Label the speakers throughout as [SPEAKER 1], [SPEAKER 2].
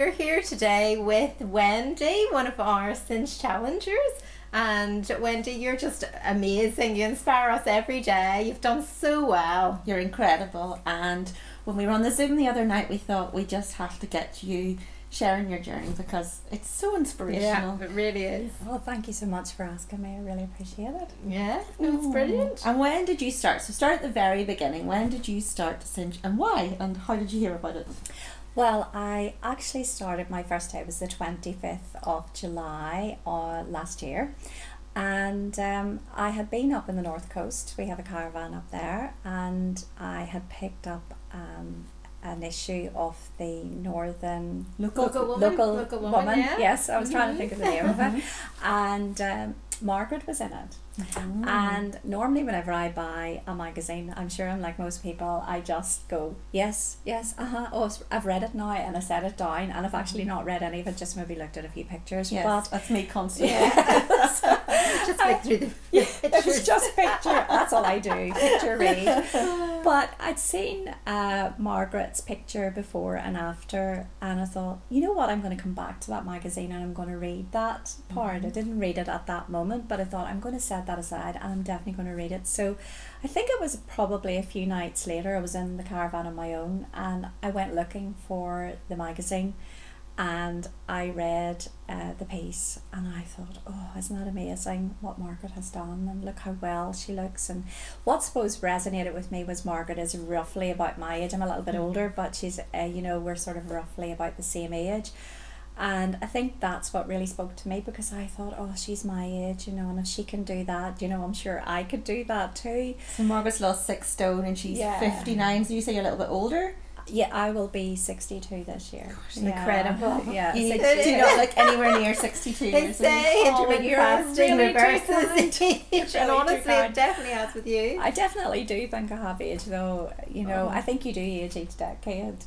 [SPEAKER 1] We're here today with Wendy, one of our Cinch challengers. And Wendy, you're just amazing. You inspire us every day. You've done so well.
[SPEAKER 2] You're incredible. And when we were on the Zoom the other night, we thought we just have to get you sharing your journey because it's so inspirational.
[SPEAKER 1] Yeah, it really is.
[SPEAKER 3] Well, thank you so much for asking me. I really appreciate it.
[SPEAKER 1] Yeah, no, it's brilliant.
[SPEAKER 2] And when did you start? So start at the very beginning. When did you start to cinch and why? And how did you hear about it?
[SPEAKER 3] Well, I actually started, my first day was the 25th of July last year. And I had been up in the North Coast. We have a caravan up there. And I had picked up an issue of the Northern
[SPEAKER 1] Local woman, yeah.
[SPEAKER 3] Yes, I was trying to think of the name of it. And Margaret was in it. And normally whenever I buy a magazine, I'm sure I'm like most people, I just go yes, oh, I've read it now, and I set it down, and I've actually not read any of it, just maybe looked at a few pictures.
[SPEAKER 2] Yes,
[SPEAKER 3] but
[SPEAKER 2] that's me constantly.
[SPEAKER 1] Just flick through the
[SPEAKER 3] it was just picture, that's all I do, picture read. But I'd seen Margaret's picture before and after, and I thought, you know what, I'm going to come back to that magazine and I'm going to read that part. I didn't read it at that moment, but I thought I'm going to set that aside and I'm definitely going to read it. So I think it was probably a few nights later, I was in the caravan on my own and I went looking for the magazine. And I read the piece and I thought, oh, isn't that amazing what Margaret has done, and look how well she looks. And what I suppose resonated with me was Margaret is roughly about my age. I'm a little bit older, but she's, we're sort of roughly about the same age. And I think that's what really spoke to me, because I thought, oh, she's my age, and if she can do that, I'm sure I could do that too.
[SPEAKER 2] So Margaret's lost 6 stone and she's 59, so you say you're a little bit older?
[SPEAKER 3] Yeah, I will be 62 this year.
[SPEAKER 1] Gosh, incredible.
[SPEAKER 3] Yeah,
[SPEAKER 2] you do not look anywhere near 62
[SPEAKER 1] They
[SPEAKER 2] years
[SPEAKER 1] say intermittent fasting
[SPEAKER 3] really
[SPEAKER 1] reverses age, and honestly
[SPEAKER 3] kind.
[SPEAKER 1] it definitely has with you.
[SPEAKER 3] I definitely do think I have age, though. I think you do age each decade.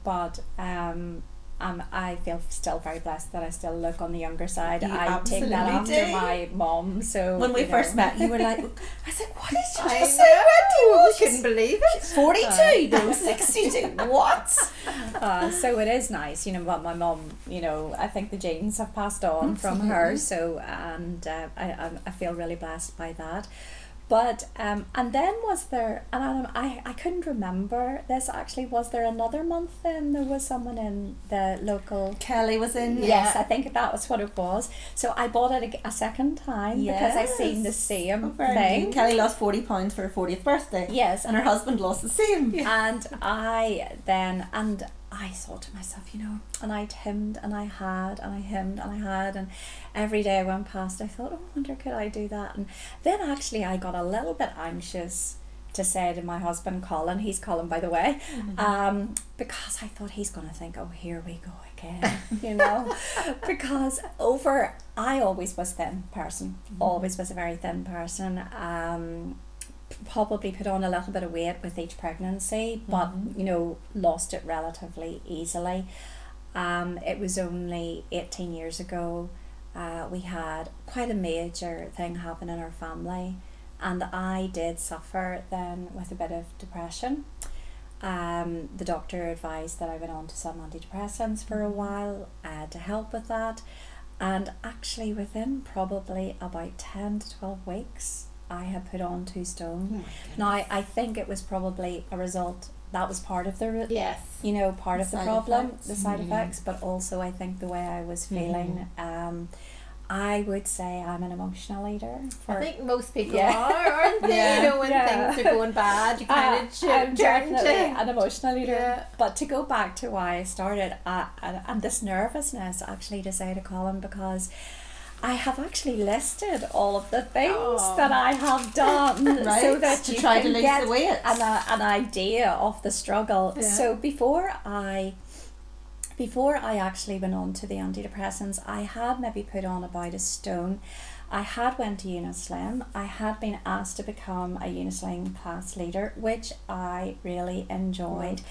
[SPEAKER 3] But I feel still very blessed that I still look on the younger side.
[SPEAKER 2] You
[SPEAKER 3] I take that
[SPEAKER 2] absolutely
[SPEAKER 3] after
[SPEAKER 2] do.
[SPEAKER 3] my mom. So
[SPEAKER 2] when we first met, you were like, I was like, what is she
[SPEAKER 1] I
[SPEAKER 2] just
[SPEAKER 1] know.
[SPEAKER 2] saying? Wendy?
[SPEAKER 1] I couldn't believe it.
[SPEAKER 2] 42, no, 62. What?
[SPEAKER 3] So it is nice, but my mom, I think the genes have passed on from her. So and I feel really blessed by that. But and then was there, and I couldn't remember this actually, was there another month then there was someone in the local,
[SPEAKER 2] Kelly was in.
[SPEAKER 3] yes, I think that was what it was. So I bought it a second time because I seen the same thing.
[SPEAKER 2] Kelly lost 40 pounds for her 40th birthday.
[SPEAKER 3] Yes.
[SPEAKER 2] And her husband lost the same.
[SPEAKER 3] And I thought to myself, and I'd hemmed and I had, and I hemmed and I had, and every day I went past, I thought, oh, I wonder could I do that? And then actually I got a little bit anxious to say to my husband, Colin, he's Colin by the way, because I thought he's going to think, oh, here we go again, because I always was thin person, always was a very thin person, probably put on a little bit of weight with each pregnancy, but lost it relatively easily. It was only 18 years ago we had quite a major thing happen in our family, and I did suffer then with a bit of depression. The doctor advised that I went on to some antidepressants for a while to help with that, and actually within probably about 10 to 12 weeks I had put on 2 stone. Now I think it was probably a result, that was part of the part of the problem, the side effects, but also I think the way I was feeling. I would say I'm an emotional eater.
[SPEAKER 1] I think most people are, aren't they? When things are going bad, you kind of
[SPEAKER 3] I'm
[SPEAKER 1] turn
[SPEAKER 3] definitely
[SPEAKER 1] to
[SPEAKER 3] an emotional eater.
[SPEAKER 1] Yeah.
[SPEAKER 3] But to go back to why I started, and this nervousness actually to say to Colin, because I have actually listed all of the things that I have done,
[SPEAKER 2] right,
[SPEAKER 3] so that
[SPEAKER 2] to
[SPEAKER 3] you
[SPEAKER 2] try
[SPEAKER 3] can
[SPEAKER 2] to lose
[SPEAKER 3] get
[SPEAKER 2] the weight.
[SPEAKER 3] an idea of the struggle.
[SPEAKER 1] Yeah.
[SPEAKER 3] So before I actually went on to the antidepressants, I had maybe put on about 1 stone. I had went to Unislim. I had been asked to become a Unislim class leader, which I really enjoyed.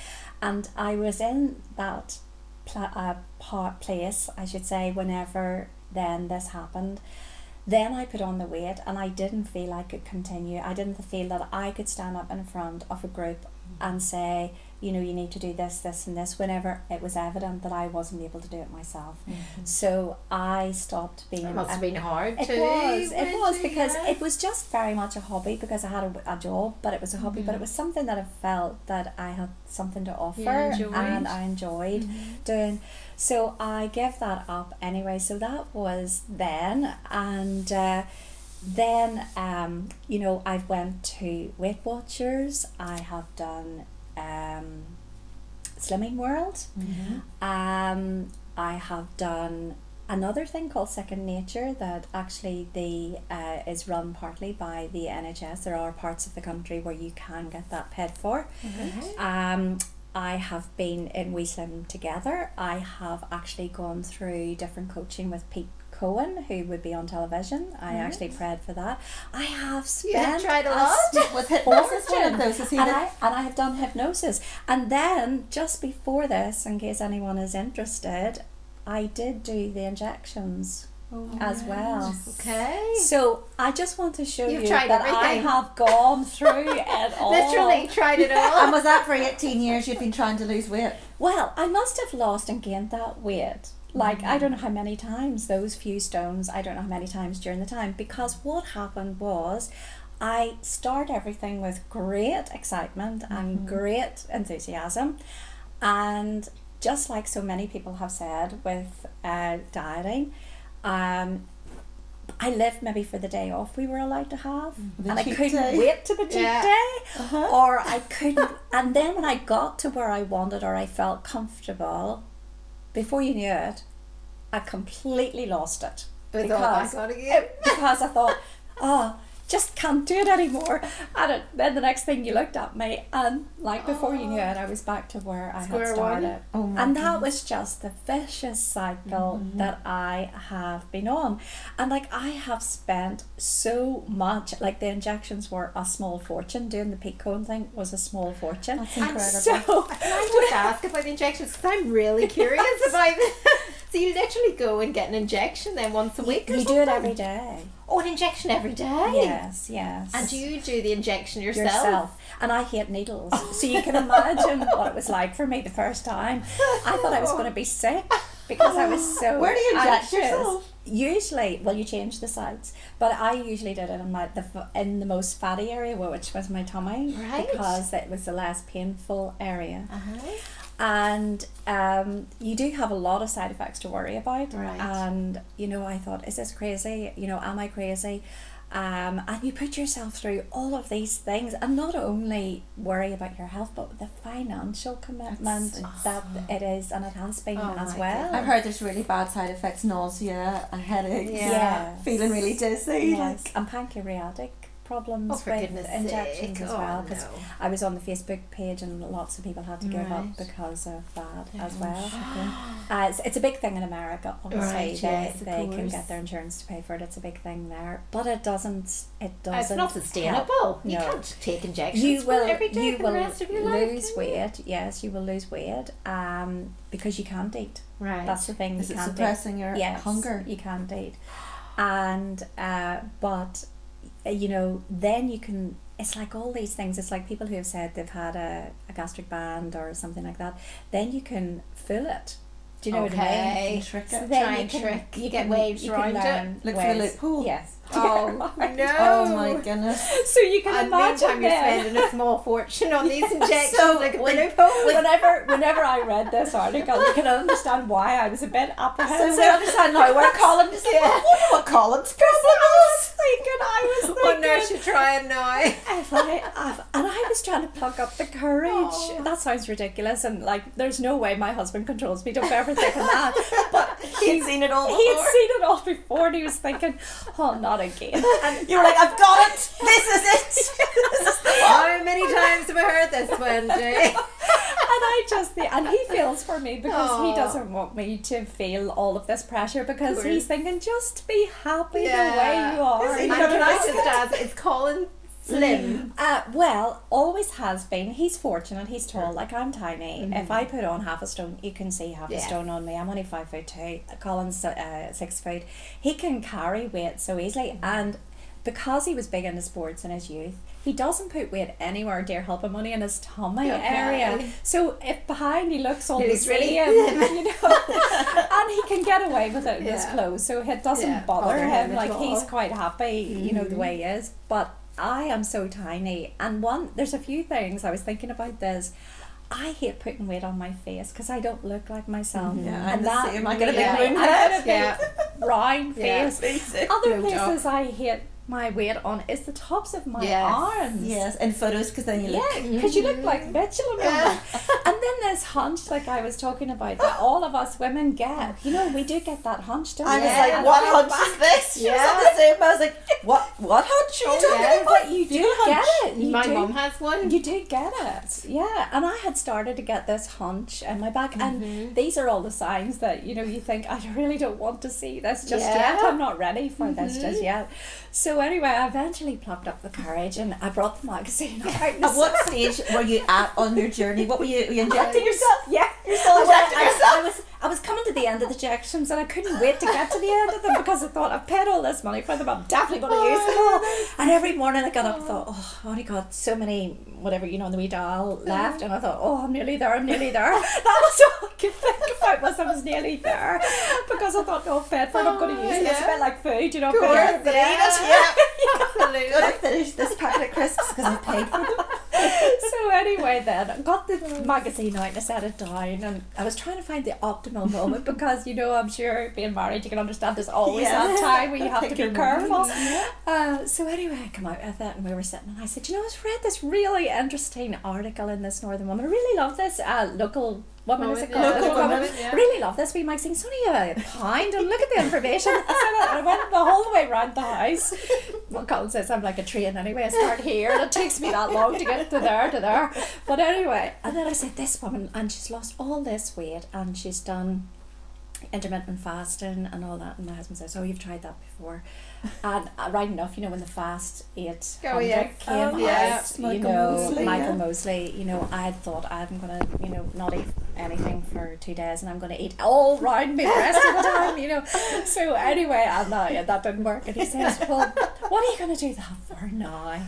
[SPEAKER 3] And I was in that place, I should say, whenever then this happened. Then I put on the weight and I didn't feel I could continue. I didn't feel that I could stand up in front of a group and say, you know, you need to do this, this and this, whenever it was evident that I wasn't able to do it myself. So I stopped being...
[SPEAKER 1] It must have been hard too.
[SPEAKER 3] It was because it was just very much a hobby, because I had a job, but it was a hobby, but it was something that I felt that I had something to offer, and I enjoyed doing. So I gave that up anyway. So that was then, and then you know, I went to Weight Watchers. I have done Slimming World. I have done another thing called Second Nature that actually is run partly by the NHS. There are parts of the country where you can get that paid for. I have been in We Slim Together. I have actually gone through different coaching with Pete Cohen, who would be on television. I actually prayed for that. I have spent
[SPEAKER 1] tried a lot
[SPEAKER 2] with hypnosis. And
[SPEAKER 3] I have done hypnosis. And then just before this, in case anyone is interested, I did do the injections as well.
[SPEAKER 1] Okay.
[SPEAKER 3] So I just want to show
[SPEAKER 1] You've
[SPEAKER 3] you
[SPEAKER 1] tried
[SPEAKER 3] that
[SPEAKER 1] everything.
[SPEAKER 3] I have gone through it all.
[SPEAKER 1] Literally tried it all.
[SPEAKER 2] And was that for 18 years you've been trying to lose weight?
[SPEAKER 3] Well, I must have lost and gained that weight. Like, I don't know how many times, those few stones, I don't know how many times during the time, because what happened was I started everything with great excitement and great enthusiasm, and just like so many people have said with dieting, I lived maybe for the day off we were allowed to have, and I couldn't wait to the cheat day, or I couldn't, and then when I got to where I wanted or I felt comfortable, before you knew it, I completely lost it. Because I thought, oh, just can't do it anymore. And then the next thing, you looked at me, and like before you knew it, I was back to where I had started. And that was just the vicious cycle that I have been on. And like, I have spent so much, like the injections were a small fortune. Doing the Pete Cohen thing was a small fortune.
[SPEAKER 2] That's incredible.
[SPEAKER 3] So,
[SPEAKER 1] Can I just ask about the injections? Because I'm really curious about it. So you literally go and get an injection then once a week or
[SPEAKER 3] you
[SPEAKER 1] something?
[SPEAKER 3] do it every day.
[SPEAKER 1] Oh, an injection every day?
[SPEAKER 3] Yes.
[SPEAKER 1] And do you do the injection yourself?
[SPEAKER 3] And I hate needles, so you can imagine what it was like for me the first time. I thought I was going to be sick because I was so
[SPEAKER 2] Where do you inject
[SPEAKER 3] anxious.
[SPEAKER 2] yourself?
[SPEAKER 3] Usually, well, you change the sites, but I usually did it in the most fatty area, which was my tummy, because it was the less painful area. And you do have a lot of side effects to worry about, and you know, I thought, is this crazy? You know, am I crazy? And you put yourself through all of these things, and not only worry about your health, but the financial commitment that it is, and it has been as well.
[SPEAKER 2] I've heard there's really bad side effects: nausea, and headaches, feeling really dizzy,
[SPEAKER 3] and pancreatic problems with injections as well, because I was on the Facebook page and lots of people had to give up because of that as well. It's a big thing in America, obviously. They can get their insurance to pay for it. It's a big thing there, but it doesn't
[SPEAKER 1] it's not sustainable. You can't take injections every day for the rest of your life.
[SPEAKER 3] Lose weight. Yes, you will lose weight because you can't eat. That's the thing.
[SPEAKER 2] Is it suppressing your hunger?
[SPEAKER 3] You can't eat, and but you know, then you can, it's like all these things, it's like people who have said they've had a gastric band or something like that, then you can fill it. Do you know what I mean?
[SPEAKER 2] Trick it.
[SPEAKER 3] So
[SPEAKER 1] Try and trick. You get waves around it.
[SPEAKER 2] Look for the loophole.
[SPEAKER 3] Yes.
[SPEAKER 1] Oh no!
[SPEAKER 2] Oh my goodness!
[SPEAKER 3] So you can imagine
[SPEAKER 1] meantime you're spending a small fortune on these injections.
[SPEAKER 3] So
[SPEAKER 1] like
[SPEAKER 3] whenever I read this article, you can understand why I was a bit apprehensive.
[SPEAKER 2] So we understand now where Colin's. I wonder what Colin's problem is.
[SPEAKER 3] I was thinking.
[SPEAKER 1] What nurse you trying now?
[SPEAKER 3] And I was trying to pluck up the courage. That sounds ridiculous, and like, there's no way my husband controls me. Don't ever think of that. But
[SPEAKER 2] he'd seen it all before.
[SPEAKER 3] He had seen it all before, and he was thinking, "Oh, not again."
[SPEAKER 2] And you were like, "I've got it. This is it. This is the one."
[SPEAKER 1] How many times have I heard this, Wendy?
[SPEAKER 3] And he feels for me because he doesn't want me to feel all of this pressure, because he's thinking, just be happy the way you are.
[SPEAKER 1] And can I just ask, is Colin slim?
[SPEAKER 3] Well, always has been. He's fortunate. He's tall. Like, I'm tiny. If I put on half a stone, you can see half a stone on me. I'm only 5'2". Colin's 6 foot. He can carry weight so easily, and because he was big into sports in his youth, he doesn't put weight anywhere near helping only in his tummy
[SPEAKER 1] Okay.
[SPEAKER 3] area. So if behind he looks all the
[SPEAKER 1] He's really
[SPEAKER 3] same, you know, and he can get away with it in his
[SPEAKER 1] Yeah.
[SPEAKER 3] clothes, so it doesn't
[SPEAKER 1] Yeah,
[SPEAKER 3] bother
[SPEAKER 1] bother
[SPEAKER 3] him.
[SPEAKER 1] him at
[SPEAKER 3] Like
[SPEAKER 1] all.
[SPEAKER 3] he's quite happy, you know, the way he is. But I am so tiny, and there's a few things I was thinking about this. I hate putting weight on my face because I don't look like myself.
[SPEAKER 2] Yeah, I'm
[SPEAKER 3] and
[SPEAKER 2] the
[SPEAKER 3] that
[SPEAKER 2] same. I get a big
[SPEAKER 1] Yeah.
[SPEAKER 2] moon
[SPEAKER 3] I
[SPEAKER 2] head.
[SPEAKER 3] get a big
[SPEAKER 1] Yeah.
[SPEAKER 3] round
[SPEAKER 1] Yeah.
[SPEAKER 3] face.
[SPEAKER 2] Basic.
[SPEAKER 3] Other
[SPEAKER 1] No joke.
[SPEAKER 3] places I hate my weight on is the tops of my
[SPEAKER 1] Yes.
[SPEAKER 3] arms.
[SPEAKER 2] Yes, in photos, because then you look.
[SPEAKER 3] Yeah, because you look like Mitchell and and then this hunch, like I was talking about, that all of us women get. You know, we do get that hunch, don't
[SPEAKER 2] I
[SPEAKER 3] we?
[SPEAKER 2] was
[SPEAKER 1] Yeah.
[SPEAKER 2] like,
[SPEAKER 3] And
[SPEAKER 2] what
[SPEAKER 3] I-
[SPEAKER 2] hunch is this? She was
[SPEAKER 1] Yeah.
[SPEAKER 2] on the Zoom. I was like, what hunch are you talking
[SPEAKER 1] yeah.
[SPEAKER 2] about?
[SPEAKER 3] But you do get
[SPEAKER 2] hunch.
[SPEAKER 3] it. You
[SPEAKER 1] My
[SPEAKER 3] do.
[SPEAKER 1] mum has one.
[SPEAKER 3] You do get it, yeah. And I had started to get this hunch in my back, and these are all the signs that, you know, you think, I really don't want to see this just
[SPEAKER 1] Yeah.
[SPEAKER 3] yet. I'm not ready for this just yet. So anyway, I eventually plucked up the courage and I brought the magazine out.
[SPEAKER 2] At what stage were you at on your journey? What were you injecting yourself?
[SPEAKER 3] Yeah,
[SPEAKER 2] You're still injecting yourself?
[SPEAKER 3] I was coming to the end of the injections and I couldn't wait to get to the end of them because I thought, I've paid all this money for them, I'm definitely going to use them all. And every morning I got up and thought, oh, I only got so many, whatever, you know, in the wee dial left. And I thought, oh, I'm nearly there. That was all I could think about, was I was nearly there. Because I thought, no, I've paid for it, I'm going to use it. It's a bit like food, you know.
[SPEAKER 1] Course,
[SPEAKER 3] but
[SPEAKER 1] yeah.
[SPEAKER 2] Absolutely. Gotta finish this packet of crisps because I paid for them.
[SPEAKER 3] So anyway then, I got the magazine out and I set it down and I was trying to find the optimal moment because, you know, I'm sure being married you can understand there's always
[SPEAKER 2] Yeah.
[SPEAKER 3] that time where you have to
[SPEAKER 2] Pick
[SPEAKER 3] be
[SPEAKER 2] your
[SPEAKER 3] careful.
[SPEAKER 2] moments.
[SPEAKER 3] So anyway, I come out with it and we were sitting and I said, you know, I've read this really interesting article in this Northern Woman. I really love this local woman, is it called?
[SPEAKER 2] Local Woman,
[SPEAKER 1] yeah.
[SPEAKER 3] I really love this wee magazine. It's only a pound and look at the information. I went the whole way around the house. Well, Colin says I'm like a train anyway. I start here and it takes me that long to get to there. But anyway, and then I said, this woman, and she's lost all this weight and she's done intermittent fasting and all that, and my husband says, oh, you've tried that before. And right enough, you know, when the fast 800
[SPEAKER 1] yes.
[SPEAKER 3] came
[SPEAKER 1] Oh, yeah.
[SPEAKER 3] out, you
[SPEAKER 2] Michael
[SPEAKER 3] know,
[SPEAKER 2] Mosley,
[SPEAKER 3] Michael
[SPEAKER 2] yeah.
[SPEAKER 3] Mosley, you know, I had thought I'm gonna, you know, not eat anything for 2 days and I'm gonna eat all round me the rest of the time, you know. So anyway, and that didn't work, and he says, well, what are you gonna do that for now?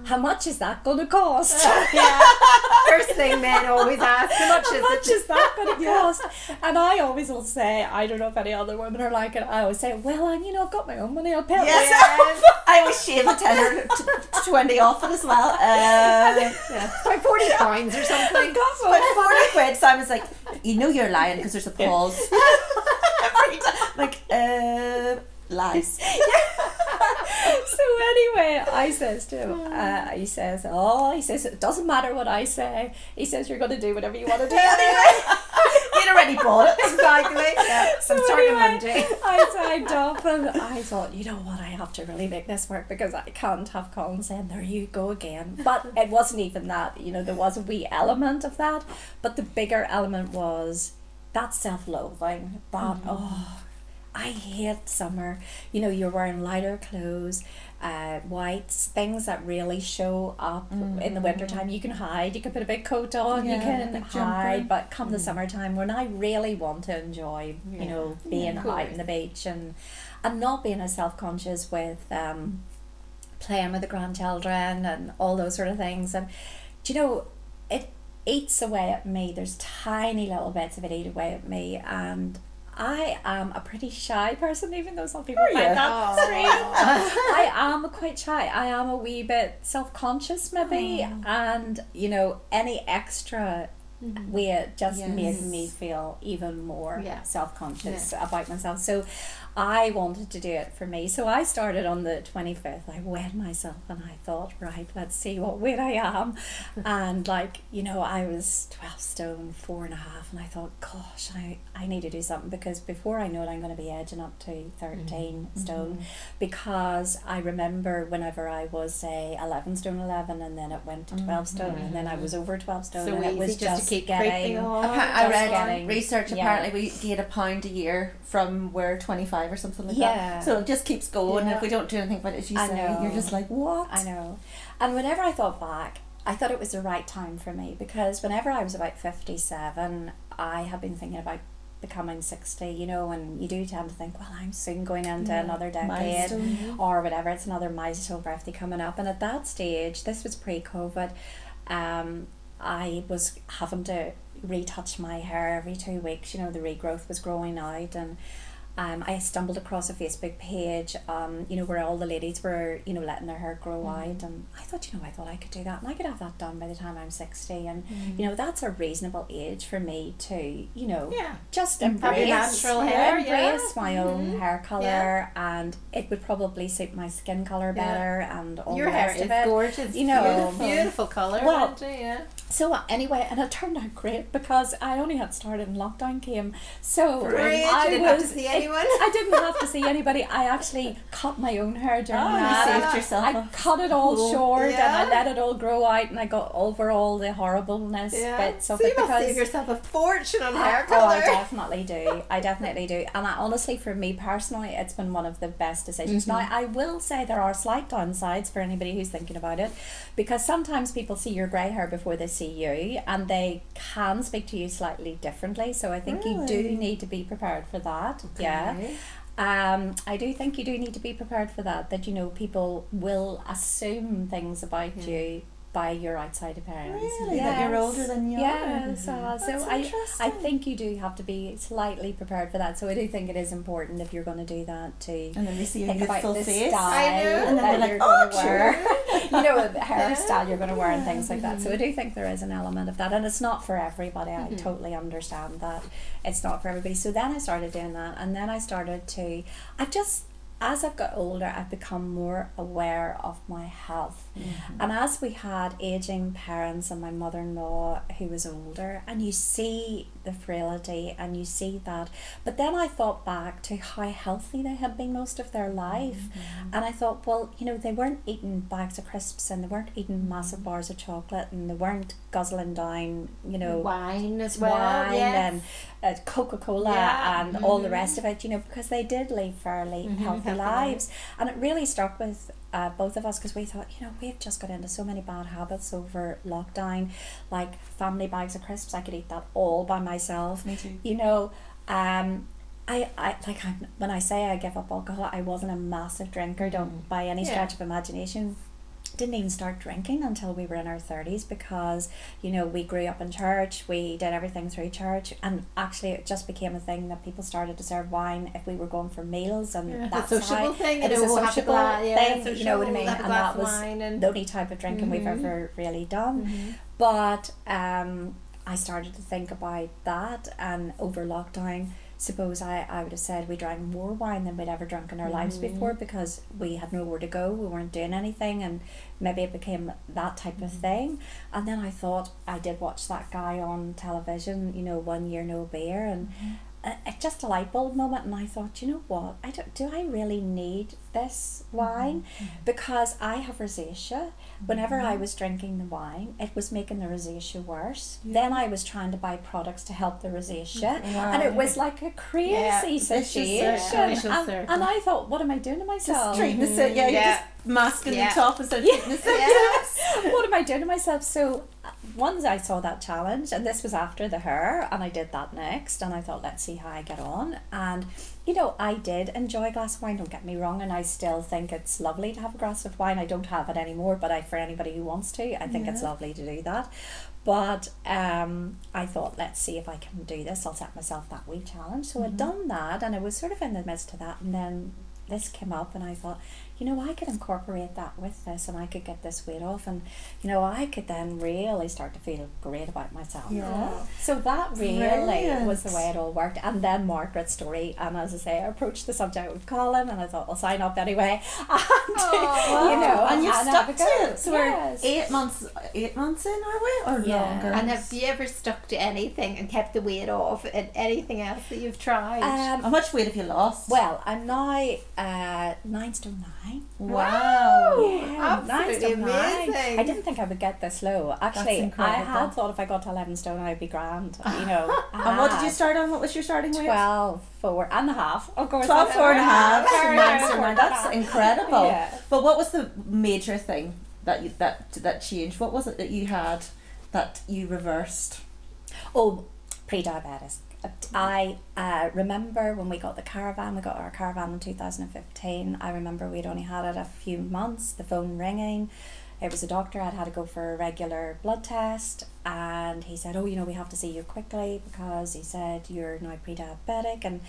[SPEAKER 3] How much is that going to cost?
[SPEAKER 1] Yeah. First thing men always ask, how much
[SPEAKER 3] How much
[SPEAKER 1] is it?
[SPEAKER 3] is that going to cost? And I always will say, I don't know if any other women are like it, I always say, well, you know, I've got my own money, I'll pay it.
[SPEAKER 2] Yes.
[SPEAKER 1] Yes.
[SPEAKER 2] I always shave a tenner to 20 off it as well.
[SPEAKER 1] Yeah. Like £40 or something.
[SPEAKER 2] But 40 quid, Simon's like, you know you're lying because there's a pause. Every time. Like, lies.
[SPEAKER 3] So anyway, I says to him, he says, it doesn't matter what I say. He says, you're going to do whatever you want to do anyway.
[SPEAKER 2] You'd already bought it.
[SPEAKER 1] Exactly. Yeah.
[SPEAKER 3] So
[SPEAKER 1] I'm starting
[SPEAKER 3] anyway,
[SPEAKER 1] Monday.
[SPEAKER 3] I signed up and I thought, you know what, I have to really make this work because I can't have Colin saying, there you go again. But it wasn't even that, you know, there was a wee element of that, but the bigger element was that self-loathing, that, I hate summer. You know, you're wearing lighter clothes, whites, things that really show up in the wintertime. You can hide, you can put a big coat on, you
[SPEAKER 2] Yeah,
[SPEAKER 3] can
[SPEAKER 2] big
[SPEAKER 3] hide,
[SPEAKER 2] jumper.
[SPEAKER 3] but come the summertime when I really want to enjoy, you know, being
[SPEAKER 1] of
[SPEAKER 3] out
[SPEAKER 1] course.
[SPEAKER 3] on the beach and not being as self-conscious with playing with the grandchildren and all those sort of things. And do you know, it eats away at me. There's tiny little bits of it eat away at me, and I am a pretty shy person, even though some people find
[SPEAKER 2] you?
[SPEAKER 3] that
[SPEAKER 1] Oh.
[SPEAKER 3] strange. I am quite shy. I am a wee bit self-conscious maybe, and you know, any extra weight just
[SPEAKER 2] Yes.
[SPEAKER 3] made me feel even more
[SPEAKER 1] Yeah.
[SPEAKER 3] self-conscious about myself. So I wanted to do it for me. So I started on the 25th. I weighed myself and I thought, right, let's see what weight I am. And like, you know, I was 12 stone, 4.5, and I thought, gosh, I need to do something because before I know it, I'm going to be edging up to 13 stone, because I remember whenever I was, say, 11 stone 11, and then it went to 12 stone, and then I was over 12 stone,
[SPEAKER 1] So
[SPEAKER 3] and it was
[SPEAKER 1] easy just to keep
[SPEAKER 3] getting...
[SPEAKER 1] creeping on.
[SPEAKER 2] I
[SPEAKER 3] Just
[SPEAKER 2] read
[SPEAKER 3] getting-
[SPEAKER 2] research,
[SPEAKER 3] yeah.
[SPEAKER 2] apparently we gain £1 a year from we're 25 or something like
[SPEAKER 3] Yeah.
[SPEAKER 2] that. So it just keeps going.
[SPEAKER 3] Yeah.
[SPEAKER 2] If we don't do anything about it, as you
[SPEAKER 3] I
[SPEAKER 2] say,
[SPEAKER 3] know.
[SPEAKER 2] you're just like, what?
[SPEAKER 3] I know. And whenever I thought back, I thought it was the right time for me, because whenever I was about 57, I had been thinking about becoming 60, you know, and you do tend to think, well, I'm soon going into another decade
[SPEAKER 2] Milestone.
[SPEAKER 3] or whatever. It's another milestone birthday coming up. And at that stage, this was pre-COVID, I was having to retouch my hair every 2 weeks. You know, the regrowth was growing out, and I stumbled across a Facebook page, you know, where all the ladies were, you know, letting their hair grow out, and I thought, you know, I thought I could do that, and I could have that done by the time I'm 60, and you know, that's a reasonable age for me to, you know, just embrace
[SPEAKER 1] natural hair,
[SPEAKER 3] embrace my own hair colour, and it would probably suit my skin colour better, and all
[SPEAKER 1] your
[SPEAKER 3] the rest
[SPEAKER 1] hair
[SPEAKER 3] of
[SPEAKER 1] is
[SPEAKER 3] it.
[SPEAKER 1] gorgeous,
[SPEAKER 3] You know,
[SPEAKER 1] beautiful colour.
[SPEAKER 3] Well,
[SPEAKER 1] Wendy,
[SPEAKER 3] so anyway, and it turned out great because I only had started and lockdown came. So
[SPEAKER 1] Great,
[SPEAKER 3] I
[SPEAKER 1] you didn't have to see anyone.
[SPEAKER 3] I didn't have to see anybody. I actually cut my own hair during
[SPEAKER 2] You
[SPEAKER 3] that.
[SPEAKER 2] saved yourself.
[SPEAKER 3] I cut it all short, and I
[SPEAKER 1] Yeah.
[SPEAKER 3] let it all grow out, and I got over all the horribleness bits of
[SPEAKER 1] so
[SPEAKER 3] it
[SPEAKER 1] you must
[SPEAKER 3] because
[SPEAKER 1] save yourself a fortune on
[SPEAKER 3] oh,
[SPEAKER 1] hair
[SPEAKER 3] I
[SPEAKER 1] colour.
[SPEAKER 3] definitely do. I definitely do. And I, honestly, for me personally, it's been one of the best decisions. Now, I will say there are slight downsides for anybody who's thinking about it, because sometimes people see your grey hair before they see you, and they can speak to you slightly differently. So I think you do need to be prepared for that. Yeah. I do think you do need to be prepared for that you know, people will assume things about you by your outside appearance.
[SPEAKER 2] Really? That you're older than you are?
[SPEAKER 3] Yes. So I
[SPEAKER 2] interesting.
[SPEAKER 3] think you do have to be slightly prepared for that. So I do think it is important if you're going to do that to
[SPEAKER 2] And then they see your
[SPEAKER 3] think about
[SPEAKER 2] youthful
[SPEAKER 3] the
[SPEAKER 2] face.
[SPEAKER 3] style
[SPEAKER 1] I know.
[SPEAKER 2] And then
[SPEAKER 3] that
[SPEAKER 2] they're
[SPEAKER 3] you're
[SPEAKER 2] like,
[SPEAKER 3] going to wear.
[SPEAKER 2] "Oh,
[SPEAKER 3] You know, the hairstyle you're going to wear and things like that. So I do think there is an element of that, and it's not for everybody. I totally understand that it's not for everybody. So then I started doing that, and then I started to, as I've got older, I've become more aware of my health. And as we had aging parents and my mother-in-law who was older, and you see the frailty and you see that, but then I thought back to how healthy they had been most of their life, and I thought, well, you know, they weren't eating bags of crisps, and they weren't eating massive bars of chocolate, and they weren't guzzling down, you know,
[SPEAKER 1] Wine as well,
[SPEAKER 3] wine
[SPEAKER 1] yes.
[SPEAKER 3] and Coca-Cola and all the rest of it, you know, because they did live fairly healthy lives. And it really struck with both of us, because we thought, you know, we've just got into so many bad habits over lockdown, like family bags of crisps. I could eat that all by myself.
[SPEAKER 2] Me too.
[SPEAKER 3] You know, I when I say I give up alcohol, I wasn't a massive drinker, don't by any stretch of imagination. Didn't even start drinking until we were in our 30s, because, you know, we grew up in church, we did everything through church, and actually it just became a thing that people started to serve wine if we were going for meals, and that's
[SPEAKER 1] a sociable thing,
[SPEAKER 3] it was a sociable thing, you know what I mean,
[SPEAKER 1] have a
[SPEAKER 3] and
[SPEAKER 1] glass
[SPEAKER 3] that
[SPEAKER 1] of
[SPEAKER 3] was
[SPEAKER 1] wine and
[SPEAKER 3] the only type of drinking we've ever really done. But I started to think about that, and over lockdown, suppose I would have said we drank more wine than we'd ever drunk in our lives before, because we had nowhere to go, we weren't doing anything, and maybe it became that type of thing. And then I thought, I did watch that guy on television, you know, 1 year no beer, and it just a light bulb moment, and I thought, you know what, do I really need this wine? Because I have rosacea. Whenever I was drinking the wine, it was making the rosacea worse. Then I was trying to buy products to help the rosacea, and it was like a crazy situation. And I thought, what am I doing to myself?
[SPEAKER 2] Just treating the symptoms. You're just masking the top instead of treating the symptoms.
[SPEAKER 3] What am I doing to myself? So once I saw that challenge, and this was after the hair, and I did that next, and I thought, let's see how I get on. And you know, I did enjoy a glass of wine, don't get me wrong, and I still think it's lovely to have a glass of wine. I don't have it anymore, but for anybody who wants to, I think it's lovely to do that. But I thought, let's see if I can do this. I'll set myself that wee challenge. So I'd done that, and I was sort of in the midst of that, and then this came up, and I thought, you know, I could incorporate that with this, and I could get this weight off, and you know, I could then really start to feel great about myself. So that really was the way it all worked. And then Margaret's story, and as I say, I approached the subject with Colin, and I thought, I'll sign up anyway. And you know,
[SPEAKER 2] and you
[SPEAKER 3] and
[SPEAKER 2] stuck
[SPEAKER 3] have a
[SPEAKER 2] to
[SPEAKER 3] go.
[SPEAKER 2] it. So we're 8 months in, are we, or longer?
[SPEAKER 1] And have you ever stuck to anything and kept the weight off, and anything else that you've tried?
[SPEAKER 2] How much weight have you lost?
[SPEAKER 3] Well, I'm now 9 stone 9.
[SPEAKER 2] Wow.
[SPEAKER 3] Yeah, 9
[SPEAKER 1] absolutely
[SPEAKER 3] stone 9.
[SPEAKER 1] amazing.
[SPEAKER 3] I didn't think I would get this low. Actually, I
[SPEAKER 2] incredible.
[SPEAKER 3] had thought if I got to 11 stone, I'd be grand. You know.
[SPEAKER 2] And what did you start on? What was your starting weight?
[SPEAKER 3] 12, 4 and a half. Of course.
[SPEAKER 2] 12, 4 and a half.
[SPEAKER 3] Very,
[SPEAKER 2] Nine
[SPEAKER 3] very
[SPEAKER 2] stone nine.
[SPEAKER 3] important.
[SPEAKER 2] That's incredible.
[SPEAKER 3] Yeah.
[SPEAKER 2] But what was the major thing that changed? What was it that you had that you reversed?
[SPEAKER 3] Oh, pre-diabetic. I remember when we got the caravan, we got our caravan in 2015. I remember we'd only had it a few months, the phone ringing. It was a doctor. I'd had to go for a regular blood test, and he said, oh, you know, we have to see you quickly because he said you're now pre-diabetic. And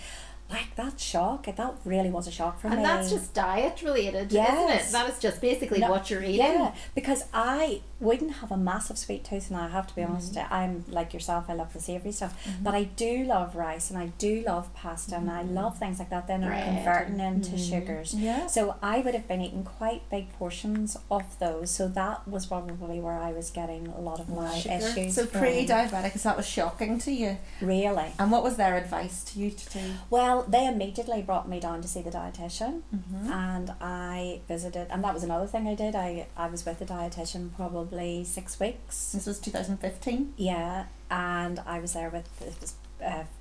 [SPEAKER 3] like, that shock, that really was a shock for me.
[SPEAKER 1] And that's just diet related,
[SPEAKER 3] Yes.
[SPEAKER 1] isn't it? That is just basically what you're eating.
[SPEAKER 3] Yeah, because I wouldn't have a massive sweet tooth, and I have to be honest, I'm like yourself, I love the savoury stuff, but I do love rice and I do love pasta and I love things like that. Then I'm
[SPEAKER 1] Bread
[SPEAKER 3] converting into sugars.
[SPEAKER 2] Yeah.
[SPEAKER 3] So I would have been eating quite big portions of those. So that was probably where I was getting a lot of my
[SPEAKER 1] Sugar.
[SPEAKER 3] issues.
[SPEAKER 2] So
[SPEAKER 3] from.
[SPEAKER 2] pre-diabetic, so that was shocking to you.
[SPEAKER 3] Really?
[SPEAKER 2] And what was their advice to you to do?
[SPEAKER 3] Well, they immediately brought me down to see the dietitian,
[SPEAKER 2] Mm-hmm.
[SPEAKER 3] and I visited, and that was another thing I did. I was with the dietitian probably 6 weeks.
[SPEAKER 2] This was 2015.
[SPEAKER 3] Yeah, and I was there with it was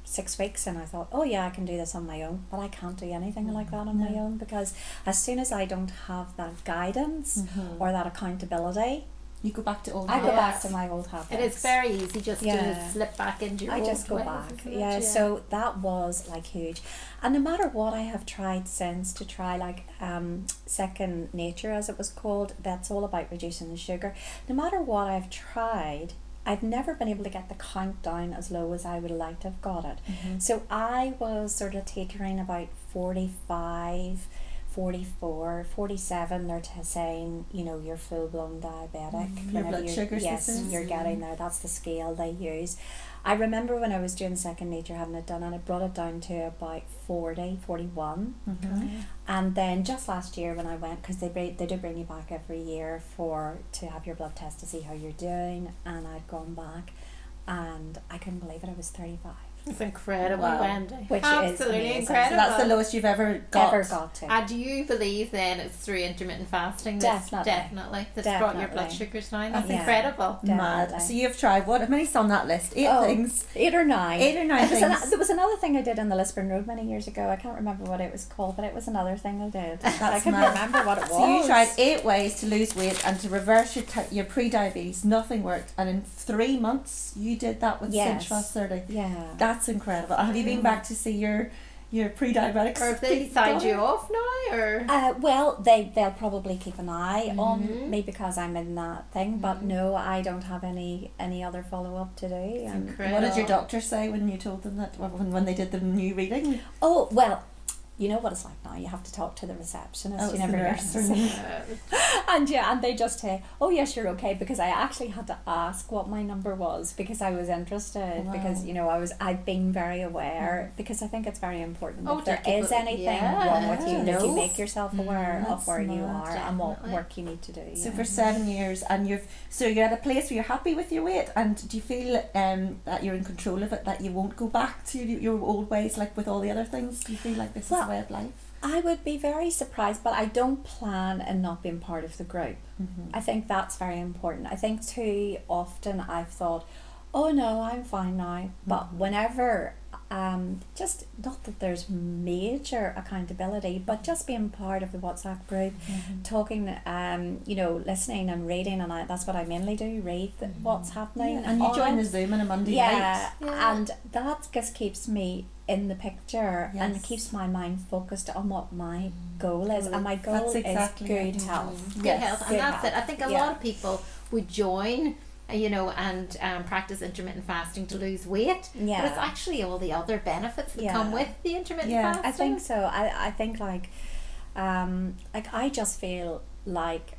[SPEAKER 3] 6 weeks, and I thought, oh yeah, I can do this on my own, but I can't do anything like that on my own, because as soon as I don't have that guidance or that accountability,
[SPEAKER 2] You go back to old
[SPEAKER 3] I go
[SPEAKER 2] habits.
[SPEAKER 3] back to my old habits.
[SPEAKER 1] It is very easy just
[SPEAKER 3] Yeah.
[SPEAKER 1] to slip back into your
[SPEAKER 3] I
[SPEAKER 1] old
[SPEAKER 3] just go
[SPEAKER 1] ways,
[SPEAKER 3] back.
[SPEAKER 1] isn't it?
[SPEAKER 3] Yeah, so that was like huge. And no matter what I have tried since to try, like second nature as it was called, that's all about reducing the sugar. No matter what I've tried, I've never been able to get the count down as low as I would like to have got it. So I was sort of teetering about 45, 44, 47, they're saying, you know, you're full-blown diabetic.
[SPEAKER 2] Your
[SPEAKER 3] Whenever
[SPEAKER 2] blood
[SPEAKER 3] you're-
[SPEAKER 2] sugars,
[SPEAKER 3] yes,
[SPEAKER 2] this is.
[SPEAKER 3] you're getting there. That's the scale they use. I remember when I was doing second nature having it done, and I brought it down to about 40, 41. And then just last year when I went, because they do bring you back every year to have your blood test to see how you're doing, and I'd gone back and I couldn't believe it, I was 35.
[SPEAKER 1] It's incredible,
[SPEAKER 2] Wow.
[SPEAKER 1] Wendy.
[SPEAKER 3] Which is
[SPEAKER 1] Absolutely
[SPEAKER 3] amazing.
[SPEAKER 2] So
[SPEAKER 1] incredible.
[SPEAKER 2] that's the lowest you've ever got.
[SPEAKER 3] Ever got to.
[SPEAKER 1] And do you believe then it's through intermittent fasting that's
[SPEAKER 3] Definitely.
[SPEAKER 1] that's brought your blood
[SPEAKER 3] Definitely.
[SPEAKER 1] sugars down? That's
[SPEAKER 3] Yeah.
[SPEAKER 1] incredible.
[SPEAKER 2] Mad.
[SPEAKER 3] Definitely.
[SPEAKER 2] So you've tried, what, how many's on that list? 8
[SPEAKER 3] Oh,
[SPEAKER 2] things.
[SPEAKER 3] 8 or 9.
[SPEAKER 2] 8 or 9
[SPEAKER 3] It was
[SPEAKER 2] things.
[SPEAKER 3] there was another thing I did on the Lisburn Road many years ago. I can't remember what it was called, but it was another thing I did. I couldn't
[SPEAKER 2] mad.
[SPEAKER 3] remember what it was.
[SPEAKER 2] So you tried 8 ways to lose weight and to reverse your pre-diabetes. Nothing worked, and in 3 months you did that with
[SPEAKER 3] Yes.
[SPEAKER 2] Cinch Fast 30.
[SPEAKER 3] Yeah.
[SPEAKER 2] That's incredible. And have you been back to see your pre-diabetic?
[SPEAKER 1] Or if they signed you off now, or
[SPEAKER 3] Well, they'll probably keep an eye on me because I'm in that thing. But no, I don't have any other follow up to do. And-
[SPEAKER 1] incredible.
[SPEAKER 2] What did your doctor say when you told them that, when they did the new reading?
[SPEAKER 3] Oh well, you know what it's like now. You have to talk to the receptionist.
[SPEAKER 2] Oh,
[SPEAKER 3] you
[SPEAKER 2] it's
[SPEAKER 3] never
[SPEAKER 2] the
[SPEAKER 3] guess.
[SPEAKER 2] nurse.
[SPEAKER 3] And they just say, "Oh yes, you're okay," because I actually had to ask what my number was because I was interested.
[SPEAKER 2] Wow.
[SPEAKER 3] Because I've been very aware because I think it's very important.
[SPEAKER 1] Oh,
[SPEAKER 3] if there
[SPEAKER 1] to keep
[SPEAKER 3] is
[SPEAKER 1] it-
[SPEAKER 3] anything wrong with you, that you
[SPEAKER 1] yes.
[SPEAKER 3] make yourself aware of
[SPEAKER 2] That's
[SPEAKER 3] where you
[SPEAKER 2] mad,
[SPEAKER 3] are and what
[SPEAKER 1] definitely.
[SPEAKER 3] work you need to do.
[SPEAKER 2] So
[SPEAKER 3] yeah.
[SPEAKER 2] for 7 years, and you're at a place where you're happy with your weight, and do you feel that you're in control of it, that you won't go back to your old ways like with all the other things? Do you feel like this is a way of life?
[SPEAKER 3] I would be very surprised, but I don't plan on not being part of the group. I think that's very important. I think too often I've thought, oh no, I'm fine now. But whenever, just not that there's major accountability, but just being part of the WhatsApp group, talking, listening and reading, and that's what I mainly do, read what's happening.
[SPEAKER 2] And you
[SPEAKER 3] on
[SPEAKER 2] join
[SPEAKER 3] it.
[SPEAKER 2] the Zoom on a Monday
[SPEAKER 3] Yeah,
[SPEAKER 2] night.
[SPEAKER 3] and that just keeps me in the picture and
[SPEAKER 2] Yes.
[SPEAKER 3] keeps my mind focused on what my goal is, and my goal
[SPEAKER 2] That's exactly
[SPEAKER 3] is good
[SPEAKER 2] it.
[SPEAKER 3] health.
[SPEAKER 1] good
[SPEAKER 2] Yes,
[SPEAKER 1] health, and
[SPEAKER 3] good
[SPEAKER 1] that's
[SPEAKER 3] health.
[SPEAKER 1] it. I think a
[SPEAKER 3] Yeah.
[SPEAKER 1] lot of people would join, and practice intermittent fasting to lose weight.
[SPEAKER 3] Yeah.
[SPEAKER 1] But it's actually all the other benefits that
[SPEAKER 3] Yeah.
[SPEAKER 1] come with the intermittent
[SPEAKER 2] Yeah,
[SPEAKER 1] fasting.
[SPEAKER 3] I think so. I think like I just feel like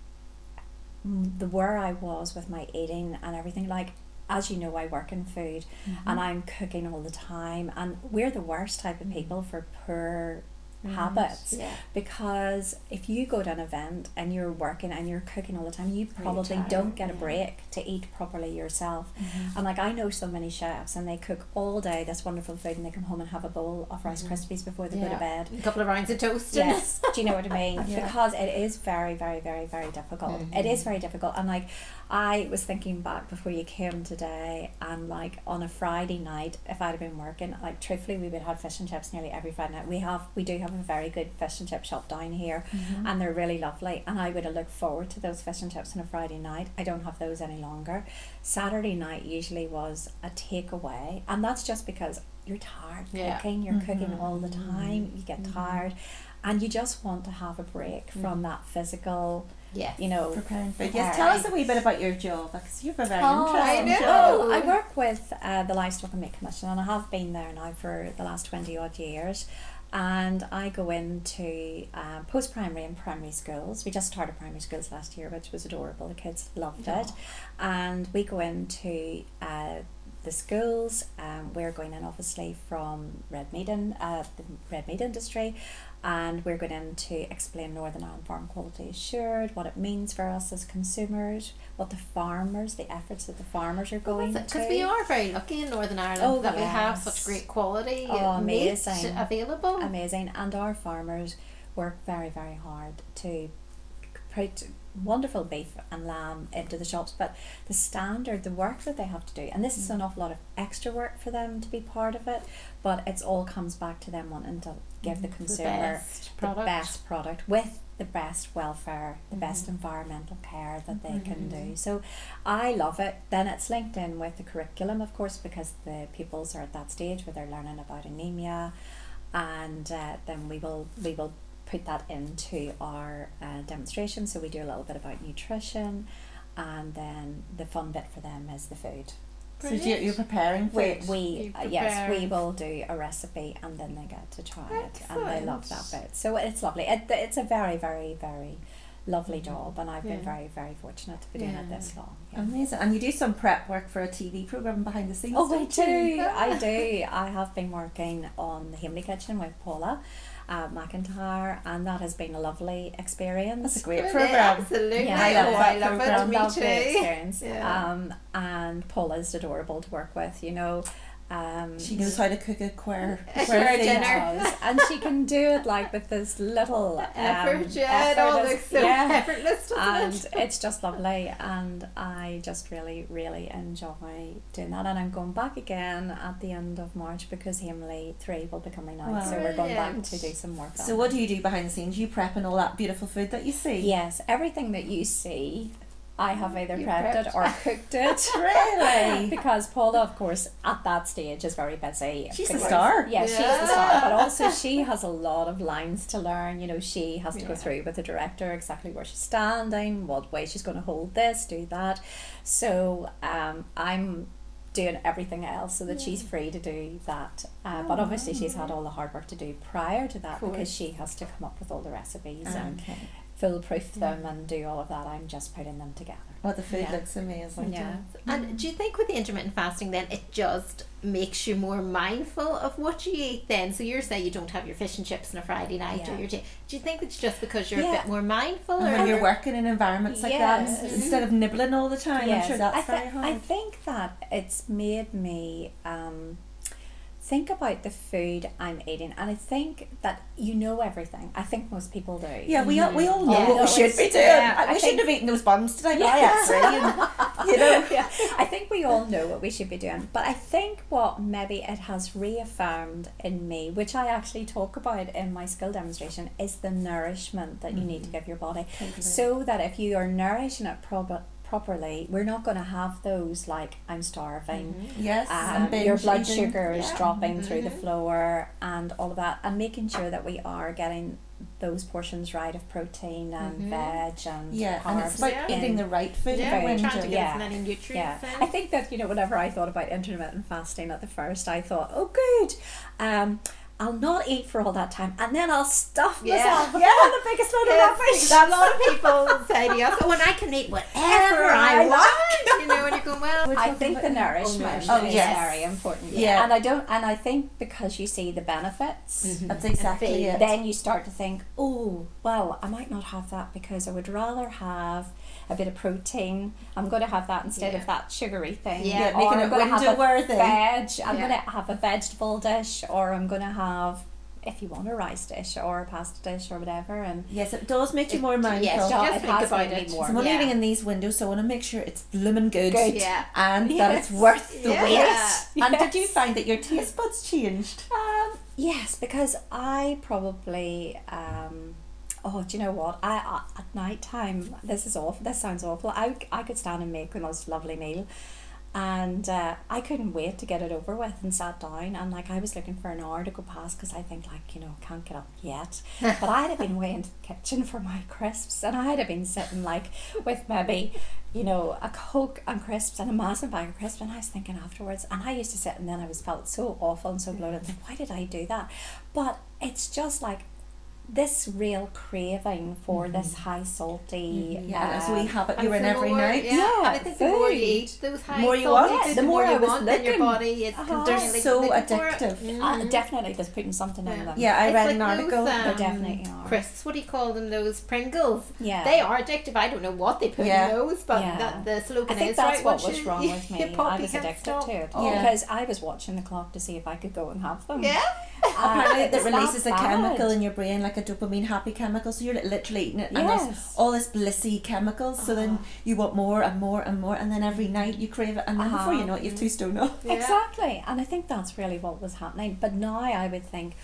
[SPEAKER 3] the where I was with my eating and everything, like, as you know, I work in food and I'm cooking all the time, and we're the worst type of people for poor habits,
[SPEAKER 1] Yeah.
[SPEAKER 3] because if you go to an event and you're working and you're cooking all the time, you probably don't get a break to eat properly yourself. And like, I know so many chefs and they cook all day this wonderful food and they come home and have a bowl of Rice Krispies before they go to bed.
[SPEAKER 1] A couple of rounds of toast.
[SPEAKER 3] Yes, do you know what I mean?
[SPEAKER 2] Yeah.
[SPEAKER 3] Because it is very, very, very, very difficult. It is very difficult, and like, I was thinking back before you came today, and like on a Friday night, if I'd have been working, like truthfully, we would have fish and chips nearly every Friday night. We do have a very good fish and chip shop down here, and they're really lovely. And I would have looked forward to those fish and chips on a Friday night. I don't have those any longer. Saturday night usually was a takeaway, and that's just because you're tired
[SPEAKER 1] Yeah.
[SPEAKER 3] cooking, you're cooking all the time, you get tired, and you just want to have a break from that physical,
[SPEAKER 1] Yes.
[SPEAKER 3] you know,
[SPEAKER 2] Preparing food. Yes, tell us a wee bit about your job, because you have a very
[SPEAKER 1] I
[SPEAKER 2] interesting
[SPEAKER 1] know.
[SPEAKER 2] job.
[SPEAKER 3] I work with the Livestock and Meat Commission, and I have been there now for the last 20 odd years. And I go into post-primary and primary schools. We just started primary schools last year, which was adorable. The kids loved it. And we go into the schools. We're going in obviously from the red meat industry, and we're going in to explain Northern Ireland Farm Quality Assured, what it means for us as consumers, what the efforts that the farmers are going to.
[SPEAKER 1] Because we are very lucky in Northern Ireland that we have
[SPEAKER 3] yes.
[SPEAKER 1] such great quality meat
[SPEAKER 3] amazing.
[SPEAKER 1] available.
[SPEAKER 3] Amazing. And our farmers work very, very hard to put wonderful beef and lamb into the shops, but the work that they have to do, and this is an awful lot of extra work for them to be part of it, but it all comes back to them wanting to give the consumer the best product with the best welfare, the best environmental care that they can do. So I love it. Then it's linked in with the curriculum, of course, because the pupils are at that stage where they're learning about anemia, and then we will put that into our demonstration. So we do a little bit about nutrition, and then the fun bit for them is the food.
[SPEAKER 2] So you're preparing food?
[SPEAKER 3] Yes, we will do a recipe, and then they get to try it, and they love that bit. So it's lovely. It's a very, very, very lovely job, and I've been very, very fortunate to be doing it this long. Yeah.
[SPEAKER 2] Amazing. And you do some prep work for a TV programme behind the scenes?
[SPEAKER 3] Oh, I do. I do. I have been working on the Hamley Kitchen with Paula McIntyre, and that has been a lovely experience.
[SPEAKER 2] That's a great programme.
[SPEAKER 1] Absolutely.
[SPEAKER 3] Yeah,
[SPEAKER 1] I love it. Me
[SPEAKER 3] lovely
[SPEAKER 1] too.
[SPEAKER 3] experience.
[SPEAKER 1] Yeah.
[SPEAKER 3] And Paula's adorable to work with, you know.
[SPEAKER 2] She knows how to cook a queer
[SPEAKER 1] dinner.
[SPEAKER 3] And she can do it like with this little
[SPEAKER 1] effort. It all looks so effortless, doesn't
[SPEAKER 3] and
[SPEAKER 1] it?
[SPEAKER 3] it's just lovely, and I just really, really enjoy doing that. And I'm going back again at the end of March, because Hamley 3 will be coming out, so we're going back to do some work on
[SPEAKER 2] So what do you do behind the scenes? You prepping all that beautiful food that you see?
[SPEAKER 3] Yes, everything that you see, I have either prepped it or cooked it.
[SPEAKER 2] Really?
[SPEAKER 3] Because Paula, of course, at that stage is very busy.
[SPEAKER 2] She's the star.
[SPEAKER 3] Yeah, she's the star. But also she has a lot of lines to learn. You know, she has to go through with the director exactly where she's standing, what way she's going to hold this, do that. So I'm doing everything else so that she's free to do that. But obviously she's had all the hard work to do prior to that, because she has to come up with all the recipes and foolproof them and do all of that. I'm just putting them together.
[SPEAKER 2] Oh, the food looks amazing.
[SPEAKER 3] Yeah.
[SPEAKER 1] And do you think with the intermittent fasting then it just makes you more mindful of what you eat then? So you're saying you don't have your fish and chips on a Friday night or your do you think it's just because you're a bit more mindful?
[SPEAKER 2] And when you're working in environments like that, instead of nibbling all the time, I'm sure that's very hard.
[SPEAKER 3] I think that it's made me think about the food I'm eating, and I think that you know everything. I think most people do.
[SPEAKER 2] Yeah, we all know what we should be doing. We shouldn't have eaten those buns today, but I ate 3, and, you know.
[SPEAKER 3] I think we all know what we should be doing, but I think what maybe it has reaffirmed in me, which I actually talk about in my skill demonstration, is the nourishment that you need to give your body, so that if you are nourishing it properly, we're not going to have those like I'm starving,
[SPEAKER 2] and
[SPEAKER 3] your blood
[SPEAKER 2] eating.
[SPEAKER 3] sugar is dropping through the floor, and all of that, and making sure that we are getting those portions right of protein and veg and carbs,
[SPEAKER 2] and it's about eating the right food.
[SPEAKER 1] Trying to get as many nutrients in.
[SPEAKER 3] I think that, you know, whenever I thought about intermittent fasting at the first, I thought, oh good, I'll not eat for all that time, and then I'll stuff myself with all the biggest load of rubbish.
[SPEAKER 1] A lot of people say to us, oh, and I can eat whatever I want, you know, and you're going, well,
[SPEAKER 3] I think the nourishment is very important.
[SPEAKER 2] Yeah.
[SPEAKER 3] And I think because you see the benefits,
[SPEAKER 2] that's exactly it.
[SPEAKER 3] then you start to think, oh, well, I might not have that because I would rather have a bit of protein. I'm going to have that instead of that sugary thing.
[SPEAKER 2] Yeah,
[SPEAKER 3] or
[SPEAKER 2] making
[SPEAKER 3] I'm
[SPEAKER 2] it
[SPEAKER 3] going to have a
[SPEAKER 2] worthy.
[SPEAKER 3] veg. I'm going to have a vegetable dish, or I'm going to have, if you want, a rice dish or a pasta dish or whatever. And
[SPEAKER 2] yes, it does make you more mindful.
[SPEAKER 1] Yes,
[SPEAKER 3] it has made me more.
[SPEAKER 2] So I'm eating in these windows, so I want to make sure it's blooming good, and that it's
[SPEAKER 3] Yes.
[SPEAKER 2] worth the wait.
[SPEAKER 3] Yes.
[SPEAKER 2] And did you find that your taste buds changed?
[SPEAKER 3] Yes, because I probably oh, do you know what? I at night time, this is awful. This sounds awful. I could stand and make the most lovely meal, And I couldn't wait to get it over with and sat down, and like I was looking for an hour to go past because I think like, you know, I can't get up yet. But I'd have been way into the kitchen for my crisps, and I'd have been sitting like with maybe, you know, a Coke and crisps and a massive bag of crisps, and I was thinking afterwards, and I used to sit and then I was felt so awful and so bloated, like why did I do that? But it's just like this real craving for this high salty
[SPEAKER 2] so we have it. You were in
[SPEAKER 1] the
[SPEAKER 2] every
[SPEAKER 1] more-
[SPEAKER 2] night.
[SPEAKER 1] Yeah, and I think the more you
[SPEAKER 3] food.
[SPEAKER 1] eat those high
[SPEAKER 2] More you
[SPEAKER 1] salty
[SPEAKER 2] want,
[SPEAKER 1] foods,
[SPEAKER 3] the
[SPEAKER 1] the more
[SPEAKER 3] more I
[SPEAKER 1] you
[SPEAKER 3] was
[SPEAKER 1] want, then your
[SPEAKER 3] looking.
[SPEAKER 1] body is
[SPEAKER 2] They're
[SPEAKER 1] continually
[SPEAKER 2] so
[SPEAKER 1] looking for it.
[SPEAKER 2] addictive.
[SPEAKER 3] Definitely there's putting something in them.
[SPEAKER 2] Yeah, I
[SPEAKER 1] It's
[SPEAKER 2] read
[SPEAKER 1] like
[SPEAKER 2] an article.
[SPEAKER 1] those,
[SPEAKER 3] They definitely are.
[SPEAKER 1] crisps, what do you call them, those Pringles?
[SPEAKER 3] Yeah.
[SPEAKER 1] They are addictive. I don't know what they put
[SPEAKER 2] Yeah.
[SPEAKER 1] in those, but
[SPEAKER 3] Yeah.
[SPEAKER 1] that, the slogan
[SPEAKER 3] I think
[SPEAKER 1] is
[SPEAKER 3] that's
[SPEAKER 1] right,
[SPEAKER 3] what
[SPEAKER 1] once
[SPEAKER 3] was
[SPEAKER 1] you-
[SPEAKER 3] wrong with me.
[SPEAKER 1] your puppy
[SPEAKER 3] I was
[SPEAKER 1] can't
[SPEAKER 3] addicted
[SPEAKER 1] stop.
[SPEAKER 3] to it
[SPEAKER 2] Yeah.
[SPEAKER 3] because I was watching the clock to see if I could go and have them.
[SPEAKER 1] Yeah.
[SPEAKER 2] Apparently
[SPEAKER 3] It's
[SPEAKER 2] it releases a
[SPEAKER 3] that
[SPEAKER 2] chemical
[SPEAKER 3] bad.
[SPEAKER 2] in your brain, like a dopamine happy chemical, so you're literally eating it and
[SPEAKER 3] Yes.
[SPEAKER 2] there's all this blissy chemicals, so then you want more and more and more, and then every night you crave it, and then before you know it, you've 2 stone off.
[SPEAKER 1] Yeah.
[SPEAKER 3] Exactly, and I think that's really what was happening. But now I would think,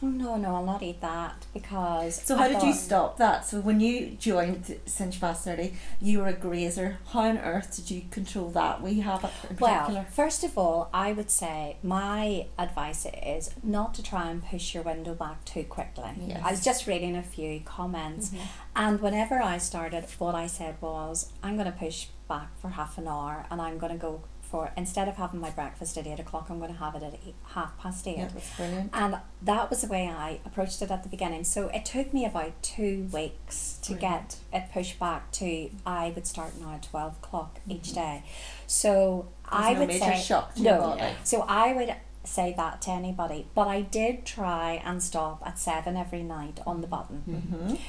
[SPEAKER 3] oh no, I'll not eat that because.
[SPEAKER 2] So how
[SPEAKER 3] I
[SPEAKER 2] did you
[SPEAKER 3] thought-
[SPEAKER 2] stop that? So when you joined Cinch Fast 30, you were a grazer. How on earth did you control that? We have it in particular.
[SPEAKER 3] Well, first of all, I would say my advice is not to try and push your window back too quickly.
[SPEAKER 2] Yes.
[SPEAKER 3] I was just reading a few comments, and whenever I started, what I said was, I'm going to push back for half an hour, and I'm going to go for, instead of having my breakfast at 8 o'clock, I'm going to have it at 8:30.
[SPEAKER 2] Yeah, that's brilliant.
[SPEAKER 3] And that was the way I approached it at the beginning. So it took me about 2 weeks to get it pushed back to, I would start now at 12 o'clock each day. So I
[SPEAKER 2] no
[SPEAKER 3] would
[SPEAKER 2] major
[SPEAKER 3] say,
[SPEAKER 2] shock to your
[SPEAKER 3] no.
[SPEAKER 2] body.
[SPEAKER 3] So I would say that to anybody. But I did try and stop at 7 every night on the button.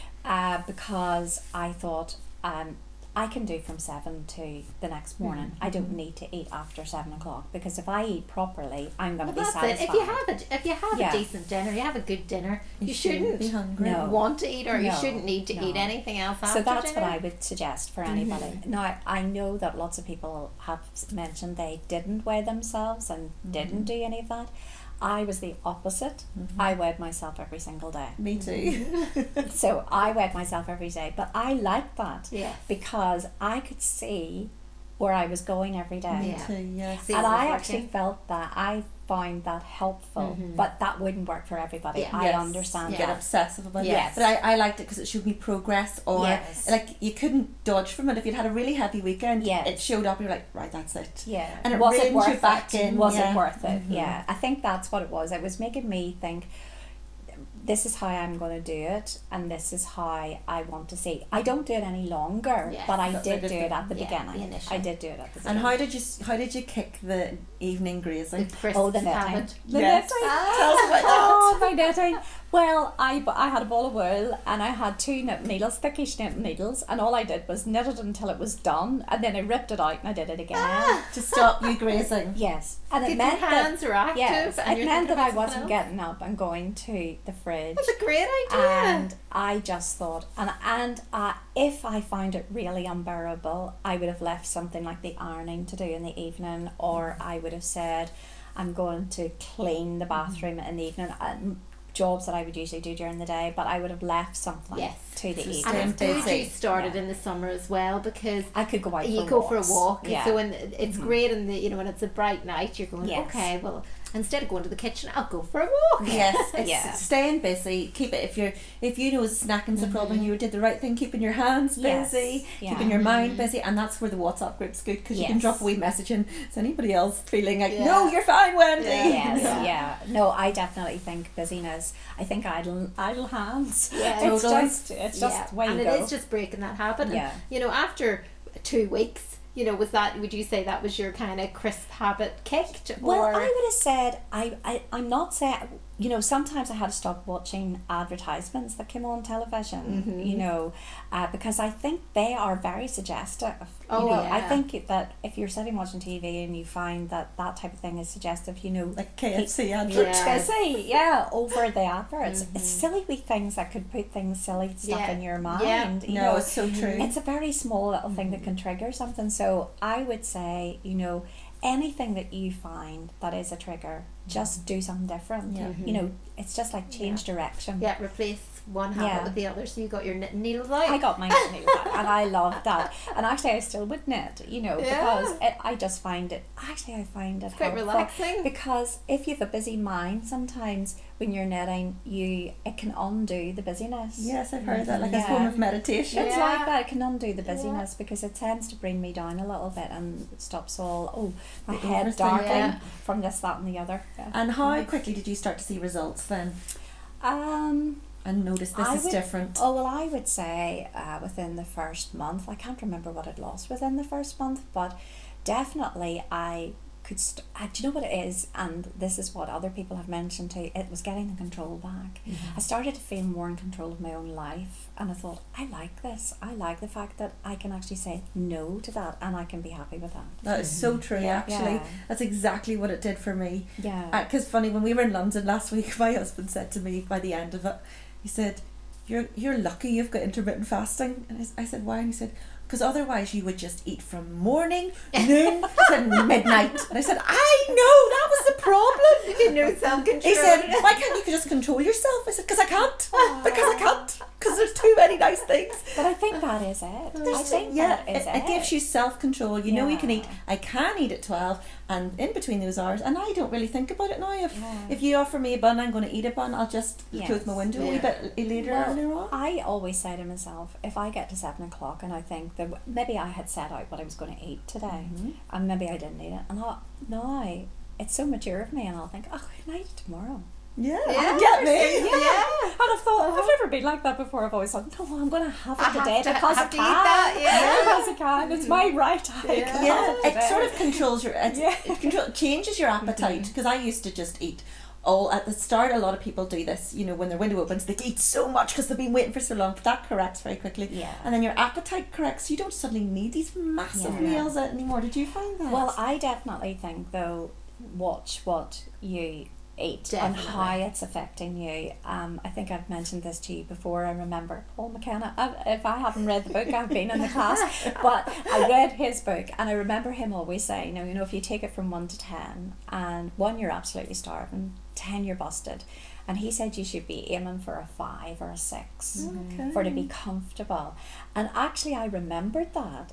[SPEAKER 3] Because I thought, I can do from 7 to the next morning. I don't need to eat after 7 o'clock, because if I eat properly, I'm going to
[SPEAKER 1] Well,
[SPEAKER 3] be
[SPEAKER 1] that's it.
[SPEAKER 3] satisfied.
[SPEAKER 1] If you have
[SPEAKER 3] Yeah.
[SPEAKER 1] a decent dinner, you have a good dinner, you
[SPEAKER 2] shouldn't
[SPEAKER 1] shouldn't
[SPEAKER 2] be hungry.
[SPEAKER 3] No.
[SPEAKER 1] want to eat, or you
[SPEAKER 3] No,
[SPEAKER 1] shouldn't need to
[SPEAKER 3] no.
[SPEAKER 1] eat anything else after
[SPEAKER 3] So that's
[SPEAKER 1] dinner.
[SPEAKER 3] what I would suggest for anybody. Now, I know that lots of people have mentioned they didn't weigh themselves and didn't do any of that. I was the opposite. I weighed myself every single day.
[SPEAKER 2] Me too.
[SPEAKER 3] So I weighed myself every day, but I liked that
[SPEAKER 1] Yes.
[SPEAKER 3] because I could see where I was going every day.
[SPEAKER 2] Me
[SPEAKER 1] Yeah.
[SPEAKER 2] too, yes.
[SPEAKER 1] See
[SPEAKER 3] And
[SPEAKER 1] what was
[SPEAKER 3] I actually
[SPEAKER 1] working.
[SPEAKER 3] felt that I found that helpful, but that wouldn't work for everybody.
[SPEAKER 1] Yeah.
[SPEAKER 3] I
[SPEAKER 2] Yes.
[SPEAKER 3] understand
[SPEAKER 2] You get
[SPEAKER 3] that.
[SPEAKER 2] obsessive about
[SPEAKER 1] Yes.
[SPEAKER 2] it. But I liked it because it showed me progress, or
[SPEAKER 3] Yes.
[SPEAKER 2] like you couldn't dodge from it. If you'd had a really heavy weekend,
[SPEAKER 3] Yes.
[SPEAKER 2] it showed up, you're like, right, that's it.
[SPEAKER 3] Yeah.
[SPEAKER 2] And it
[SPEAKER 3] was it
[SPEAKER 2] reined
[SPEAKER 3] worth
[SPEAKER 2] you back
[SPEAKER 3] it?
[SPEAKER 2] in,
[SPEAKER 3] Was
[SPEAKER 2] yeah.
[SPEAKER 3] it worth it? Yeah. I think that's what it was. It was making me think, this is how I'm going to do it, and this is how I want to see. I don't do it any longer,
[SPEAKER 1] Yes.
[SPEAKER 3] but I
[SPEAKER 2] That's
[SPEAKER 3] did
[SPEAKER 2] what
[SPEAKER 3] do
[SPEAKER 2] it is.
[SPEAKER 3] it at the
[SPEAKER 1] Yeah, the
[SPEAKER 3] beginning.
[SPEAKER 1] initial.
[SPEAKER 3] I did do it at the
[SPEAKER 2] And
[SPEAKER 3] beginning.
[SPEAKER 2] how did you kick the evening grazing?
[SPEAKER 1] The crisps
[SPEAKER 3] Oh, the knitting.
[SPEAKER 1] habit.
[SPEAKER 3] The
[SPEAKER 2] Yes.
[SPEAKER 3] knitting.
[SPEAKER 2] Tell us about
[SPEAKER 3] Oh, my knitting. Well, I had a ball of wool, and I had 2 knit needles, thickish knit needles, and all I did was knit it until it was done, and then I ripped it out and I did it again.
[SPEAKER 2] To stop you grazing.
[SPEAKER 3] Yes, and it
[SPEAKER 1] Get
[SPEAKER 3] meant
[SPEAKER 1] your hands
[SPEAKER 3] that
[SPEAKER 1] are active.
[SPEAKER 3] yes,
[SPEAKER 1] and
[SPEAKER 3] it
[SPEAKER 1] you're
[SPEAKER 3] meant
[SPEAKER 1] thinking
[SPEAKER 3] that I
[SPEAKER 1] about
[SPEAKER 3] wasn't
[SPEAKER 1] something
[SPEAKER 3] getting up and going to the fridge.
[SPEAKER 1] else. That's a great idea.
[SPEAKER 3] And I just thought, and if I found it really unbearable, I would have left something like the ironing to do in the evening, or I would have said, I'm going to clean the bathroom in the evening. Jobs that I would usually do during the day, but I would have left something
[SPEAKER 1] Yes.
[SPEAKER 3] to the
[SPEAKER 2] So
[SPEAKER 3] evening.
[SPEAKER 2] stay
[SPEAKER 1] And it's good
[SPEAKER 2] busy.
[SPEAKER 1] you started
[SPEAKER 3] Yeah.
[SPEAKER 1] in the summer as well, because
[SPEAKER 3] I could go out
[SPEAKER 1] you
[SPEAKER 3] for
[SPEAKER 1] go
[SPEAKER 3] walks.
[SPEAKER 1] for a walk.
[SPEAKER 3] Yeah.
[SPEAKER 1] So when it's great in the when it's a bright night, you're going,
[SPEAKER 3] Yes.
[SPEAKER 1] okay, well, instead of going to the kitchen, I'll go for a walk.
[SPEAKER 2] Yes, it's
[SPEAKER 3] Yeah.
[SPEAKER 2] staying busy. Keep it if you know snacking's a problem, you did the right thing, keeping your hands
[SPEAKER 3] Yes.
[SPEAKER 2] busy,
[SPEAKER 3] Yeah.
[SPEAKER 2] keeping your mind busy, and that's where the WhatsApp group's good, because you can
[SPEAKER 3] Yes.
[SPEAKER 2] drop a wee message and is anybody else feeling like,
[SPEAKER 1] Yeah.
[SPEAKER 2] no, you're fine, Wendy.
[SPEAKER 3] Yes,
[SPEAKER 1] Yeah.
[SPEAKER 3] yeah. No, I definitely think busyness. I think idle hands.
[SPEAKER 1] Yeah.
[SPEAKER 3] It's
[SPEAKER 2] Totally.
[SPEAKER 3] it's just way
[SPEAKER 1] and
[SPEAKER 3] you
[SPEAKER 1] it
[SPEAKER 3] go.
[SPEAKER 1] is just breaking that habit.
[SPEAKER 3] Yeah.
[SPEAKER 1] And, after 2 weeks, would you say that was your kind of crisp habit kicked?
[SPEAKER 3] Well,
[SPEAKER 1] or
[SPEAKER 3] I would have said I'm not saying, sometimes I had to stop watching advertisements that came on television, because I think they are very suggestive.
[SPEAKER 1] Oh,
[SPEAKER 3] I
[SPEAKER 1] yeah.
[SPEAKER 3] think that if you're sitting watching TV and you find that type of thing is suggestive,
[SPEAKER 2] Like KFC
[SPEAKER 1] Yeah.
[SPEAKER 2] adverts.
[SPEAKER 3] busy, over the adverts. It's silly wee things that could put silly stuff
[SPEAKER 1] Yeah.
[SPEAKER 3] in your mind.
[SPEAKER 1] Yeah.
[SPEAKER 3] you
[SPEAKER 2] No,
[SPEAKER 3] know.
[SPEAKER 2] it's so true.
[SPEAKER 3] It's a very small little thing that can trigger something. So I would say, anything that you find that is a trigger, just do something different.
[SPEAKER 2] Yeah.
[SPEAKER 3] You know, it's just like change direction.
[SPEAKER 1] Yeah, replace one habit with the other. So you got your knitting needles out.
[SPEAKER 3] I got my knitting needles out, and I loved that. And actually, I still would knit, you know, because I just find it. Actually, I find it
[SPEAKER 1] quite relaxing.
[SPEAKER 3] Because if you have a busy mind, sometimes when you're knitting, it can undo the busyness.
[SPEAKER 2] Yes, I've heard that, like a form of meditation.
[SPEAKER 3] It's like that. It can undo the busyness because it tends to bring me down a little bit and it stops all my head darting from this, that, and the other. Yeah.
[SPEAKER 2] And how quickly did you start to see results then? And notice this is different.
[SPEAKER 3] Oh, well, I would say within the first month. I can't remember what I'd lost within the first month, but definitely I could. Do you know what it is? And this is what other people have mentioned too. It was getting the control back. I started to feel more in control of my own life, and I thought, I like this. I like the fact that I can actually say no to that, and I can be happy with that.
[SPEAKER 2] That is so true, actually.
[SPEAKER 3] Yeah.
[SPEAKER 2] That's exactly what it did for me.
[SPEAKER 3] Yeah.
[SPEAKER 2] Because funny, when we were in London last week, my husband said to me by the end of it, he said, you're lucky you've got intermittent fasting. And I said, why? And he said, because otherwise you would just eat from morning, noon to midnight. And I said, I know, that was the problem.
[SPEAKER 1] No self-control.
[SPEAKER 2] He said, why can't you just control yourself? I said, because I can't. Because I can't. Because there's too many nice things.
[SPEAKER 3] But I think that is it. I think that is
[SPEAKER 2] it gives you self-control. You know you can eat. I can eat at 12 and in between those hours, and I don't really think about it now. If you offer me a bun, I'm going to eat a bun. I'll just close my window a wee bit later on.
[SPEAKER 3] I always say to myself, if I get to 7 o'clock and I think that maybe I had set out what I was going to eat today, and maybe I didn't eat it, and now it's so mature of me, and I'll think, oh, I can eat it tomorrow.
[SPEAKER 2] Yeah,
[SPEAKER 3] get me. And I've thought, I've never been like that before. I've always thought, no, I'm going to have it today because I can. Because I can. It's my right.
[SPEAKER 2] It sort of controls your. It changes your appetite, because I used to just eat. At the start, a lot of people do this, you know, when their window opens, they eat so much because they've been waiting for so long, but that corrects very quickly. And then your appetite corrects, so you don't suddenly need these massive meals anymore. Did you find that?
[SPEAKER 3] Well, I definitely think, though, watch what you eat and how it's affecting you. I think I've mentioned this to you before. I remember Paul McKenna. If I haven't read the book, I've been in the class, but I read his book, and I remember him always saying, you know, if you take it from 1 to 10, and 1 you're absolutely starving, 10 you're busted, and he said you should be aiming for a 5 or a 6 for to be comfortable. And actually, I remembered that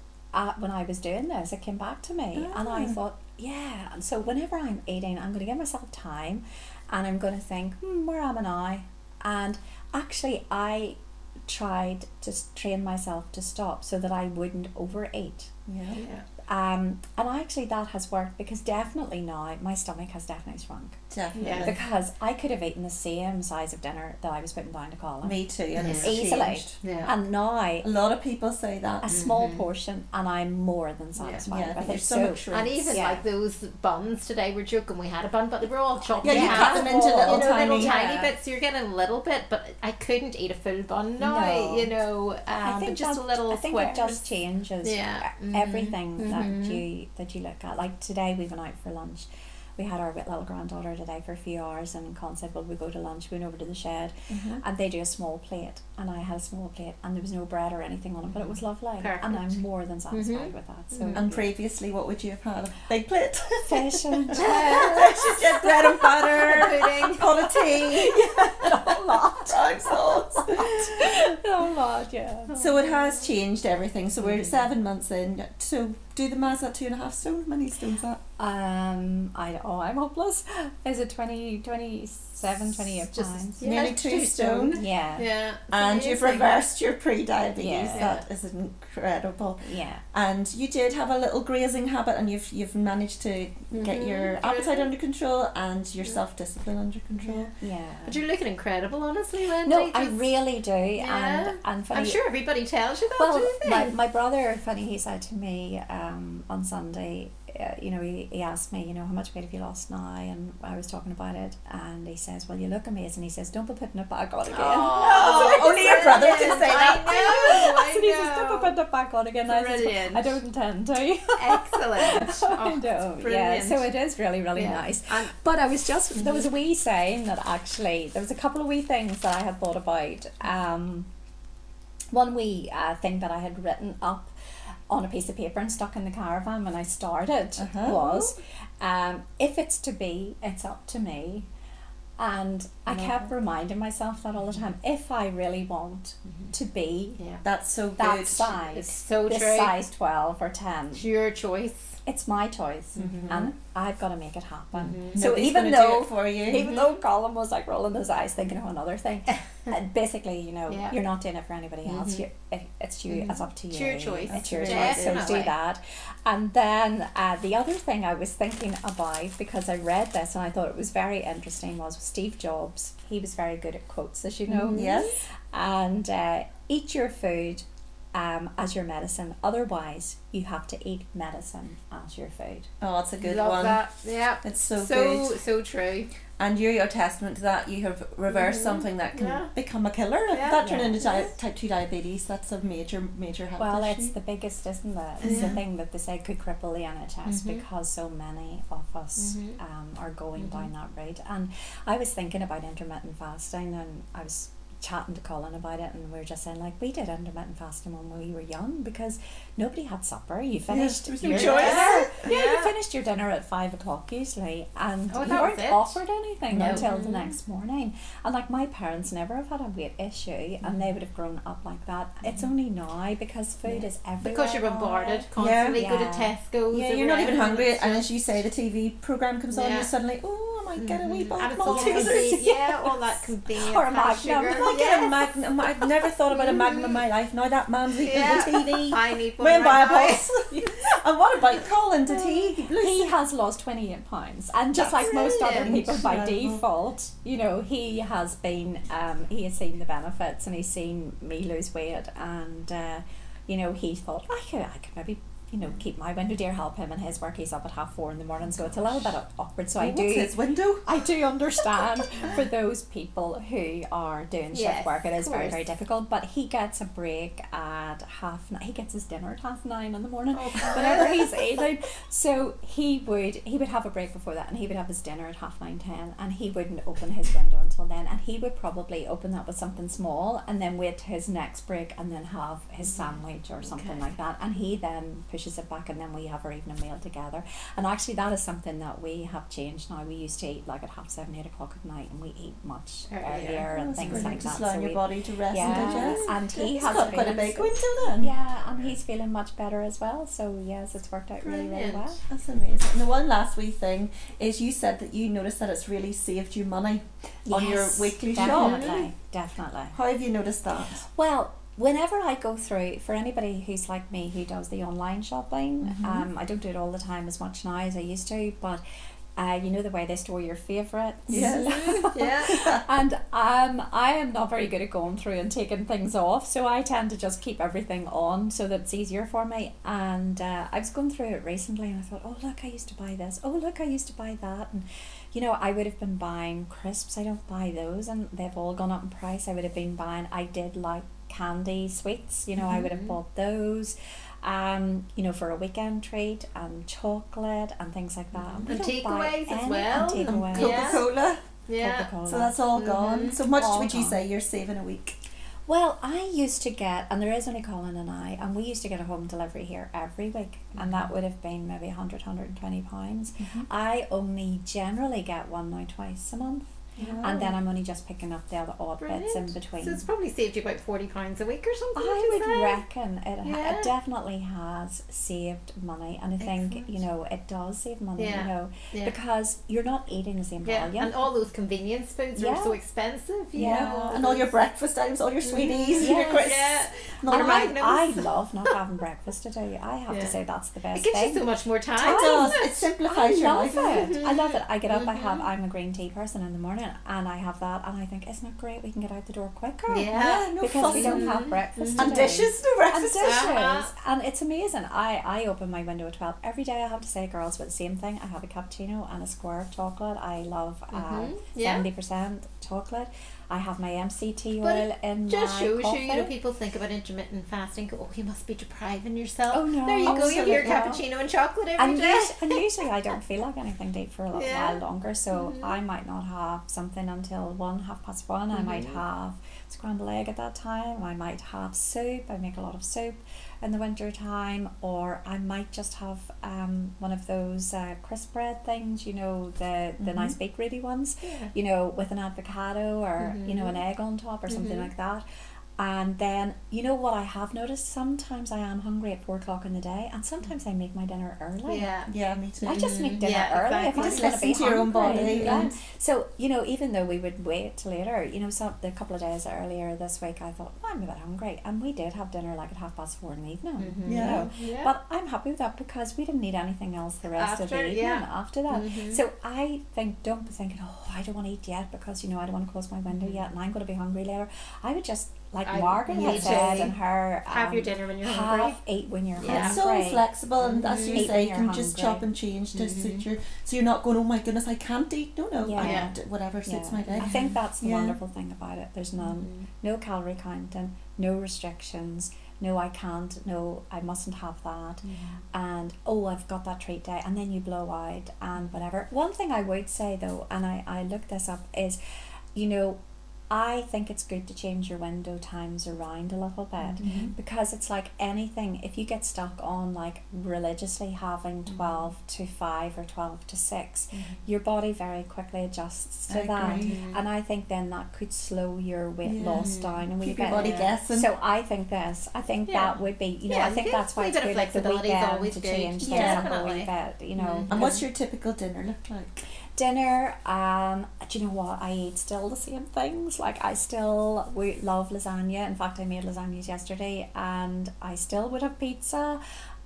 [SPEAKER 3] when I was doing this, it came back to me, and I thought, and so whenever I'm eating, I'm going to give myself time, and I'm going to think, where am I now? And actually, I tried to train myself to stop so that I wouldn't overeat. And actually that has worked, because definitely now my stomach has definitely shrunk.
[SPEAKER 2] Definitely.
[SPEAKER 3] Because I could have eaten the same size of dinner that I was putting down to Colin.
[SPEAKER 2] Me too, and it's
[SPEAKER 3] easily.
[SPEAKER 2] changed.
[SPEAKER 3] And now
[SPEAKER 2] a lot of people say that.
[SPEAKER 3] A small portion, and I'm more than satisfied with it.
[SPEAKER 2] So
[SPEAKER 1] and even like those buns today, we're joking, we had a bun, but they were all chopped.
[SPEAKER 2] You cut them into little
[SPEAKER 1] tiny bits, so you're getting a little bit, but I couldn't eat a full bun now, you know,
[SPEAKER 3] I think
[SPEAKER 1] but just a little
[SPEAKER 3] I think
[SPEAKER 1] squares.
[SPEAKER 3] it just changes everything that you look at. Like today we went out for lunch. We had our little granddaughter today for a few hours, and Con said, well, we go to lunch. We went over to the shed, and they do a small plate, and I had a small plate, and there was no bread or anything on it, but it was lovely.
[SPEAKER 1] Perfect.
[SPEAKER 3] And I'm more than satisfied with that. So
[SPEAKER 2] and previously, what would you have had? A big plate?
[SPEAKER 3] Fish and
[SPEAKER 2] just bread and butter, pudding, pot of tea,
[SPEAKER 3] a whole lot.
[SPEAKER 2] A
[SPEAKER 3] whole lot, yeah.
[SPEAKER 2] So it has changed everything. So we're 7 months in. So do the maths at 2.5 stone. How many stones that?
[SPEAKER 3] I'm hopeless. Is it 27, 28 pounds?
[SPEAKER 2] Nearly 2 stone.
[SPEAKER 3] Yeah.
[SPEAKER 2] And you've reversed your pre-diabetes. That is incredible.
[SPEAKER 3] Yeah.
[SPEAKER 2] And you did have a little grazing habit, and you've managed to get your appetite under control and your self-discipline under control.
[SPEAKER 3] Yeah.
[SPEAKER 1] But you're looking incredible, honestly, Wendy.
[SPEAKER 3] No, I really do. And funny,
[SPEAKER 1] I'm sure everybody tells you that.
[SPEAKER 3] Well, my brother, funny, he said to me on Sunday, you know, he asked me, you know, how much weight have you lost now? And I was talking about it, and he says, well, you look amazing. He says, don't be putting it back on again.
[SPEAKER 2] Only your brother can say that.
[SPEAKER 3] I know. He says, don't be putting it back on again. I don't intend to.
[SPEAKER 1] Excellent.
[SPEAKER 3] I know. Yeah, so it is really, really nice. But I was just, there was a wee saying that actually, there was a couple of wee things that I had thought about. One wee thing that I had written up on a piece of paper and stuck in the caravan when I started was, if it's to be, it's up to me. And I kept reminding myself that all the time. If I really want to be
[SPEAKER 2] that's so good.
[SPEAKER 3] that size,
[SPEAKER 1] It's so
[SPEAKER 3] this
[SPEAKER 1] true.
[SPEAKER 3] size 12 or 10,
[SPEAKER 1] It's your choice.
[SPEAKER 3] it's my choice, and I've got to make it happen. So
[SPEAKER 2] Nobody's
[SPEAKER 3] even
[SPEAKER 2] gonna do
[SPEAKER 3] though
[SPEAKER 2] it for you.
[SPEAKER 3] even though Colin was like rolling his eyes thinking of another thing, basically, you know, you're not doing it for anybody else. It's you. It's up to you.
[SPEAKER 1] It's your choice.
[SPEAKER 3] It's your choice.
[SPEAKER 1] Definitely.
[SPEAKER 3] So do that. And then the other thing I was thinking about, because I read this and I thought it was very interesting, was Steve Jobs. He was very good at quotes, as you know.
[SPEAKER 2] Yes.
[SPEAKER 3] And eat your food as your medicine. Otherwise, you have to eat medicine as your food.
[SPEAKER 2] Oh, that's a good
[SPEAKER 1] Love
[SPEAKER 2] one.
[SPEAKER 1] that. Yeah.
[SPEAKER 2] It's so good.
[SPEAKER 1] So true.
[SPEAKER 2] And you're a testament to that. You have reversed something that can become a killer.
[SPEAKER 1] Yeah.
[SPEAKER 2] That turned into type 2 diabetes. That's a major health
[SPEAKER 3] Well,
[SPEAKER 2] issue.
[SPEAKER 3] it's the biggest, isn't it? It's the thing that they say could cripple the NHS because so many of us are going down that route. And I was thinking about intermittent fasting, and I was chatting to Colin about it, and we were just saying, like, we did intermittent fasting when we were young because nobody had supper. You finished
[SPEAKER 2] there was no
[SPEAKER 3] your
[SPEAKER 2] choice.
[SPEAKER 3] dinner. You finished your dinner at 5 o'clock usually, and you
[SPEAKER 1] that
[SPEAKER 3] weren't
[SPEAKER 1] was it.
[SPEAKER 3] offered anything
[SPEAKER 1] No.
[SPEAKER 3] until the next morning. And like, my parents never have had a weight issue, and they would have grown up like that. It's only now because food is everywhere.
[SPEAKER 1] Because you're
[SPEAKER 3] now.
[SPEAKER 1] bombarded constantly. Go to
[SPEAKER 3] Yeah.
[SPEAKER 1] Tesco's.
[SPEAKER 2] Yeah,
[SPEAKER 1] or
[SPEAKER 2] you're not even
[SPEAKER 1] wherever.
[SPEAKER 2] hungry,
[SPEAKER 1] It's
[SPEAKER 2] and
[SPEAKER 1] just-
[SPEAKER 2] as you say, the TV program comes on,
[SPEAKER 1] Yeah.
[SPEAKER 2] you're suddenly, oh, I might get a wee
[SPEAKER 1] and
[SPEAKER 2] bag
[SPEAKER 1] it's all
[SPEAKER 2] Maltesers.
[SPEAKER 1] all that convenience.
[SPEAKER 3] Or a
[SPEAKER 1] high
[SPEAKER 3] Magnum.
[SPEAKER 1] sugar.
[SPEAKER 2] I might get a Magnum. I've never thought about a Magnum in my life. Now that man's eating
[SPEAKER 1] Yeah.
[SPEAKER 2] the TV.
[SPEAKER 1] I need one
[SPEAKER 2] When buy
[SPEAKER 1] right
[SPEAKER 2] a
[SPEAKER 1] now.
[SPEAKER 2] pulse. And what about Colin? Did he lose?
[SPEAKER 3] He has lost 28 pounds, and just
[SPEAKER 2] That's
[SPEAKER 3] like most other
[SPEAKER 1] brilliant.
[SPEAKER 3] people by
[SPEAKER 2] Incredible.
[SPEAKER 3] default, you know, he has been he has seen the benefits, and he's seen me lose weight, and you know, he thought I could maybe, you know, keep my window dear, help him in his work. He's up at 4:30 in the morning, so it's a little bit awkward. So
[SPEAKER 2] What's his window?
[SPEAKER 3] I do understand for those people who are doing shift
[SPEAKER 1] Yes,
[SPEAKER 3] work, it is
[SPEAKER 1] of
[SPEAKER 3] very,
[SPEAKER 1] course.
[SPEAKER 3] very difficult. But he gets a break at 9:30. He gets his dinner at 9:30 in the morning, whenever he's eating. So he would have a break before that, and he would have his dinner at 9:30, 10, and he wouldn't open his window until then. And he would probably open that with something small, and then wait to his next break, and then have his sandwich or something like that. And he then pushes it back, and then we have our evening meal together. And actually, that is something that we have changed now. We used to eat like at 7:30, 8 o'clock at night, and we eat much earlier and
[SPEAKER 2] That's
[SPEAKER 3] things
[SPEAKER 2] brilliant,
[SPEAKER 3] like
[SPEAKER 2] just
[SPEAKER 3] that.
[SPEAKER 2] allowing your body to rest and digest.
[SPEAKER 3] And he
[SPEAKER 2] He's
[SPEAKER 3] has
[SPEAKER 2] got quite a
[SPEAKER 3] been-
[SPEAKER 2] big window then.
[SPEAKER 3] Yeah, and he's feeling much better as well. So yes, it's worked out really, really
[SPEAKER 1] Brilliant.
[SPEAKER 3] well.
[SPEAKER 2] That's amazing. And the one last wee thing is, you said that you noticed that it's really saved you money on your
[SPEAKER 3] Yes,
[SPEAKER 2] weekly shop.
[SPEAKER 3] Definitely.
[SPEAKER 2] How have you noticed that?
[SPEAKER 3] Well, whenever I go through, for anybody who's like me who does the online shopping, I don't do it all the time as much now as I used to, but you know the way they store your favourites.
[SPEAKER 1] Yeah.
[SPEAKER 3] And I am not very good at going through and taking things off, so I tend to just keep everything on so that it's easier for me. And I was going through it recently, and I thought, oh look, I used to buy this. Oh look, I used to buy that. And you know, I would have been buying crisps. I don't buy those, and they've all gone up in price. I would have been buying. I did like candy sweets. You know, I would have bought those. You know, for a weekend treat, and chocolate and things like that. We
[SPEAKER 1] And
[SPEAKER 3] don't buy
[SPEAKER 1] takeaways as
[SPEAKER 3] any-
[SPEAKER 1] well.
[SPEAKER 3] And takeaways.
[SPEAKER 2] Coca-Cola.
[SPEAKER 1] Yeah.
[SPEAKER 3] Coca-Cola.
[SPEAKER 2] So that's all gone. So much
[SPEAKER 3] All
[SPEAKER 2] would you
[SPEAKER 3] gone.
[SPEAKER 2] say you're saving a week?
[SPEAKER 3] Well, I used to get, and there is only Colin and I, and we used to get a home delivery here every week, and that would have been maybe 120 pounds. I only generally get one now twice a month, and then I'm only just picking up the other odd bits in
[SPEAKER 1] Brilliant.
[SPEAKER 3] between.
[SPEAKER 1] So it's probably saved you about £40 a week or something.
[SPEAKER 3] I
[SPEAKER 1] would you
[SPEAKER 3] would
[SPEAKER 1] say?
[SPEAKER 3] reckon
[SPEAKER 1] Yeah.
[SPEAKER 3] it definitely has saved money, and I think
[SPEAKER 1] Excellent.
[SPEAKER 3] you know it does save money.
[SPEAKER 1] Yeah.
[SPEAKER 3] You know,
[SPEAKER 1] Yeah.
[SPEAKER 3] because you're not eating the same
[SPEAKER 1] Yeah,
[SPEAKER 3] volume.
[SPEAKER 1] and all those convenience foods
[SPEAKER 3] Yeah.
[SPEAKER 1] are so expensive. You
[SPEAKER 3] Yeah.
[SPEAKER 1] know,
[SPEAKER 2] And all your breakfast items, all your sweeties,
[SPEAKER 3] Yes.
[SPEAKER 2] your crisps.
[SPEAKER 1] Yeah.
[SPEAKER 2] Not
[SPEAKER 3] And
[SPEAKER 2] a
[SPEAKER 3] I
[SPEAKER 1] Magnums.
[SPEAKER 3] love not having breakfast today. I have
[SPEAKER 1] Yeah.
[SPEAKER 3] to say that's the best
[SPEAKER 1] It gives
[SPEAKER 3] thing.
[SPEAKER 1] you so much more time.
[SPEAKER 2] It does.
[SPEAKER 1] doesn't
[SPEAKER 2] It simplifies
[SPEAKER 3] I
[SPEAKER 2] your
[SPEAKER 3] love
[SPEAKER 2] life.
[SPEAKER 3] it. I love it. I get up, I'm a green tea person in the morning, and I have that, and I think, isn't it great? We can get out the door quicker.
[SPEAKER 1] Yeah.
[SPEAKER 2] no
[SPEAKER 3] Because we
[SPEAKER 2] fussing.
[SPEAKER 3] don't have breakfast
[SPEAKER 2] And
[SPEAKER 3] today.
[SPEAKER 2] dishes, no
[SPEAKER 3] And
[SPEAKER 2] breakfast.
[SPEAKER 3] dishes.
[SPEAKER 1] Uh-huh.
[SPEAKER 3] And it's amazing. I open my window at 12 every day. I have to say, girls, but the same thing. I have a cappuccino and a square of chocolate. I love
[SPEAKER 1] Yeah.
[SPEAKER 3] 70% chocolate. I have my MCT oil in
[SPEAKER 1] just
[SPEAKER 3] my
[SPEAKER 1] shows
[SPEAKER 3] coffee.
[SPEAKER 1] you, you know, people think about intermittent fasting, go, oh, you must be depriving yourself.
[SPEAKER 3] Oh no,
[SPEAKER 1] there you go, you have your
[SPEAKER 3] absolutely
[SPEAKER 1] cappuccino and chocolate every day.
[SPEAKER 3] And usually I don't feel like anything to eat for a little
[SPEAKER 1] Yeah.
[SPEAKER 3] while longer, so I might not have something until 1:30. I might have scrambled egg at that time, I might have soup, I make a lot of soup in the winter time, or I might just have one of those crisp bread things, you know, the nice bakery ones, you know, with an avocado or you know, an egg on top or something like that. And then, you know what I have noticed, sometimes I am hungry at 4 o'clock in the day, and sometimes I make my dinner early.
[SPEAKER 2] Yeah, me too.
[SPEAKER 3] I just make dinner early if
[SPEAKER 2] You
[SPEAKER 3] I'm
[SPEAKER 2] just
[SPEAKER 3] going to be
[SPEAKER 2] listen to your own body.
[SPEAKER 3] hungry. Yeah.
[SPEAKER 2] And
[SPEAKER 3] So, you know, even though we would wait till later, you know, a couple of days earlier this week, I thought, well, I'm a bit hungry. And we did have dinner like at 4:30 in the evening. You know? But I'm happy with that because we didn't need anything else the rest of the evening after that. So I think, don't be thinking, oh, I don't want to eat yet because, you know, I don't want to close my window yet and I'm going to be hungry later. I would just, like Margaret had said in her,
[SPEAKER 1] have your dinner when you're hungry.
[SPEAKER 3] Eat when you're hungry.
[SPEAKER 2] It's so flexible, and as you
[SPEAKER 3] Eat
[SPEAKER 2] say,
[SPEAKER 3] when
[SPEAKER 2] you can
[SPEAKER 3] you're
[SPEAKER 2] just
[SPEAKER 3] hungry.
[SPEAKER 2] chop and change to suit your. So you're not going, oh my goodness, I can't eat. No,
[SPEAKER 3] Yeah.
[SPEAKER 2] whatever suits my day.
[SPEAKER 3] I think that's the wonderful thing about it. There's no calorie counting, no restrictions, no I can't, no I mustn't have that, and oh I've got that treat day, and then you blow out and whatever. One thing I would say though, and I looked this up, is, you know, I think it's good to change your window times around a little bit, because it's like anything, if you get stuck on like religiously having 12 to 5 or 12 to 6, your body very quickly adjusts to that, and I think then that could slow your weight loss down and
[SPEAKER 2] keep your body guessing.
[SPEAKER 3] So I think that would be, you know, I think that's why it's good at the weekend to change things up a wee bit, you know.
[SPEAKER 2] And what's your typical dinner look like?
[SPEAKER 3] Dinner, do you know what, I eat still the same things. Like we love lasagna. In fact, I made lasagnas yesterday, and I still would have pizza,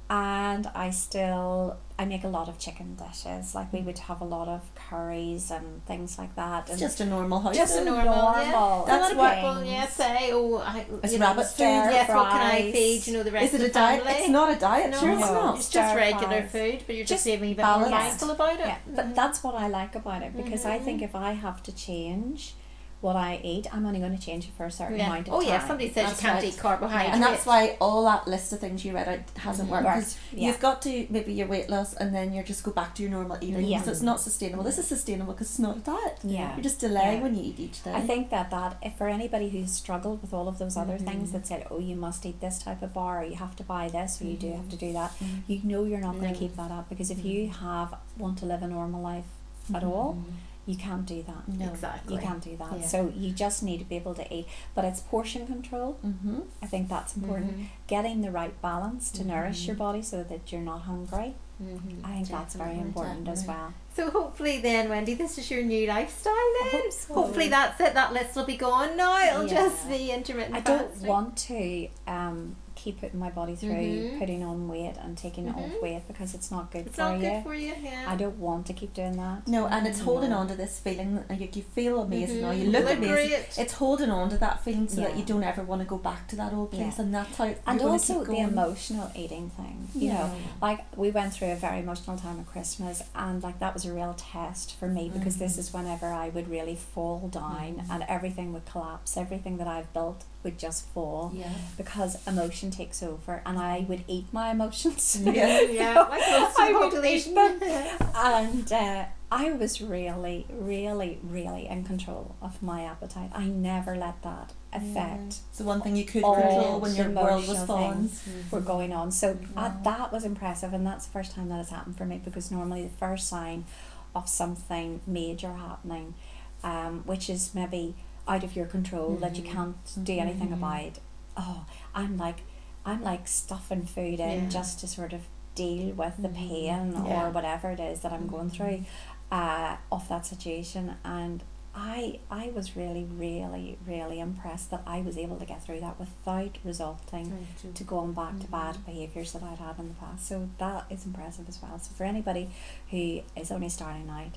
[SPEAKER 3] and I make a lot of chicken dishes. Like we would have a lot of curries and things like that.
[SPEAKER 2] It's just a normal house.
[SPEAKER 1] Just a normal.
[SPEAKER 2] That's
[SPEAKER 1] what
[SPEAKER 2] people
[SPEAKER 1] say. Oh,
[SPEAKER 2] it's rabbit food.
[SPEAKER 1] Yes, what can I feed? You know, the rest
[SPEAKER 2] of the
[SPEAKER 1] Is it a diet?
[SPEAKER 2] family? It's not a diet.
[SPEAKER 1] No,
[SPEAKER 2] sure, it's not.
[SPEAKER 1] It's just regular food, but you're just being a bit more mindful about it.
[SPEAKER 3] Yeah, but that's what I like about it, because I think if I have to change what I eat, I'm only going to change it for a certain amount of time.
[SPEAKER 1] Oh yeah, somebody says you can't eat carbohydrates.
[SPEAKER 2] And that's why all that list of things you read out hasn't worked, because you've got to maybe your weight loss and then you just go back to your normal eating, so it's not sustainable. This is sustainable because it's not a diet. You're just delaying when you eat each day.
[SPEAKER 3] I think that if for anybody who's struggled with all of those other things that said, oh, you must eat this type of bar, or you have to buy this, or you do have to do that, you know you're not going to keep that up, because if you want to live a normal life at all, you can't do that.
[SPEAKER 2] No,
[SPEAKER 1] exactly.
[SPEAKER 3] You can't do that. So you just need to be able to eat. But it's portion control. I think that's important. Getting the right balance to nourish your body so that you're not hungry. I think that's very important as well.
[SPEAKER 1] So hopefully then, Wendy, this is your new lifestyle then?
[SPEAKER 3] I hope so.
[SPEAKER 1] Hopefully that's it. That list will be gone now. It'll just be intermittent fasting.
[SPEAKER 3] I don't want to keep putting my body through putting on weight and taking off weight, because it's not good for you.
[SPEAKER 1] It's not good for you,
[SPEAKER 3] I don't want to keep doing that.
[SPEAKER 2] No, and it's holding on to this feeling, like you feel amazing now, you look amazing. Great. It's holding on to that feeling so that you don't ever want to go back to that old place, and that's how.
[SPEAKER 3] And also the emotional eating thing. You know, like we went through a very emotional time at Christmas, and like that was a real test for me, because this is whenever I would really fall down and everything would collapse, everything that I've built would just fall, because emotion takes over, and I would eat my emotions.
[SPEAKER 1] Like most of the population.
[SPEAKER 3] And I was really, really, really in control of my appetite. I never let that affect.
[SPEAKER 2] It's the one thing you could control when your world was falling.
[SPEAKER 3] Were going on. So that was impressive, and that's the first time that has happened for me, because normally the first sign of something major happening, which is maybe out of your control, that you can't do anything about, I'm like stuffing food in just to sort of deal with the pain or whatever it is that I'm going through of that situation. And I was really, really, really impressed that I was able to get through that without resulting to going back to bad behaviours that I'd had in the past. So that is impressive as well. So for anybody who is only starting out,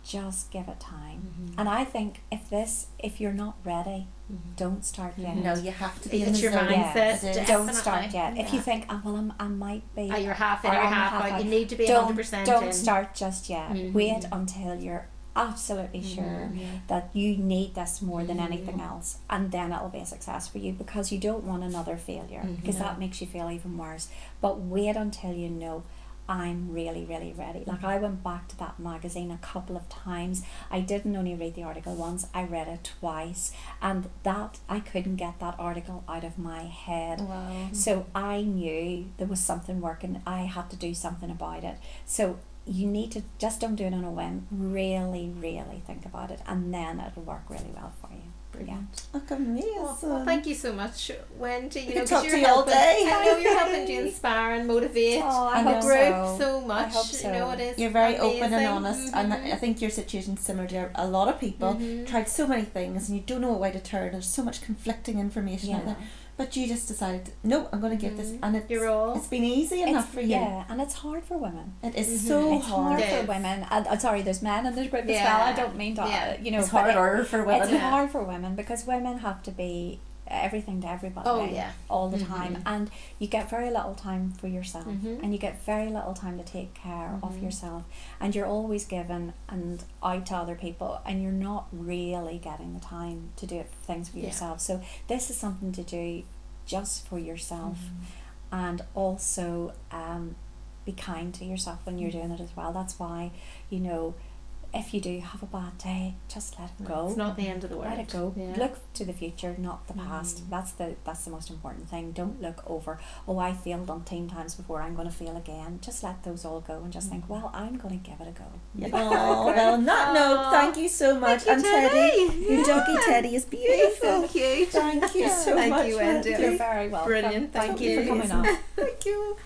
[SPEAKER 3] just give it time. And I think if you're not ready, don't start yet.
[SPEAKER 2] No, you have to be in
[SPEAKER 1] your mindset.
[SPEAKER 3] Don't start yet. If you think, I might be.
[SPEAKER 1] You're half in, you're half out. You need to be 100% in.
[SPEAKER 3] Don't start just yet. Wait until you're absolutely sure that you need this more than anything else, and then it'll be a success for you, because you don't want another failure, because that makes you feel even worse. But wait until you know, I'm really, really ready. Like, I went back to that magazine a couple of times. I didn't only read the article once, I read it twice, and that I couldn't get that article out of my head.
[SPEAKER 1] Wow.
[SPEAKER 3] So I knew there was something working. I had to do something about it. So you need to just don't do it on a whim. Really, really think about it, and then it'll work really well for you. Brilliant.
[SPEAKER 2] Look, amazing.
[SPEAKER 1] Well, thank you so much, Wendy. You know,
[SPEAKER 2] could talk
[SPEAKER 1] 'cause
[SPEAKER 2] to
[SPEAKER 1] you're
[SPEAKER 2] you all
[SPEAKER 1] helping,
[SPEAKER 2] day.
[SPEAKER 1] I know you're helping to inspire and motivate
[SPEAKER 3] I
[SPEAKER 1] the
[SPEAKER 3] hope
[SPEAKER 1] group so much.
[SPEAKER 3] I hope so.
[SPEAKER 1] You know, it is
[SPEAKER 2] You're very
[SPEAKER 1] amazing.
[SPEAKER 2] open and honest, and I think your situation's similar to a lot of people. Tried so many things, and you don't know what way to turn. There's so much conflicting information out there. But you just decided, no, I'm going to give this, and it's been easy enough for you.
[SPEAKER 3] Yeah, and it's hard for women.
[SPEAKER 2] It is so
[SPEAKER 3] It's hard
[SPEAKER 1] It
[SPEAKER 3] for
[SPEAKER 1] is.
[SPEAKER 3] women. And sorry, there's men in the group as well. I don't mean to, you know,
[SPEAKER 2] It's
[SPEAKER 3] but
[SPEAKER 2] harder for women.
[SPEAKER 3] it's hard for women, because women have to be everything to everybody all the time, and you get very little time for yourself, and you get very little time to take care of yourself, and you're always given and out to other people, and you're not really getting the time to do things for yourself. So this is something to do just for yourself, and also be kind to yourself when you're doing it as well. That's why, you know, if you do have a bad day, just let it go.
[SPEAKER 1] It's not the end of the world.
[SPEAKER 3] Let it go.
[SPEAKER 1] Yeah.
[SPEAKER 3] Look to the future, not the past. That's the most important thing. Don't look over, oh, I failed umpteen times before, I'm going to fail again. Just let those all go, and just think, well, I'm going to give it a go.
[SPEAKER 2] Oh, well, on that note, thank you so much.
[SPEAKER 1] Thank you,
[SPEAKER 2] and
[SPEAKER 1] Teddy.
[SPEAKER 2] your doggy Teddy is beautiful.
[SPEAKER 1] So cute.
[SPEAKER 2] Thank you so
[SPEAKER 1] Thank
[SPEAKER 2] much.
[SPEAKER 1] you, Wendy.
[SPEAKER 2] Wendy.
[SPEAKER 3] You're very welcome.
[SPEAKER 1] Brilliant.
[SPEAKER 3] Thank you for coming on.
[SPEAKER 2] Thank you.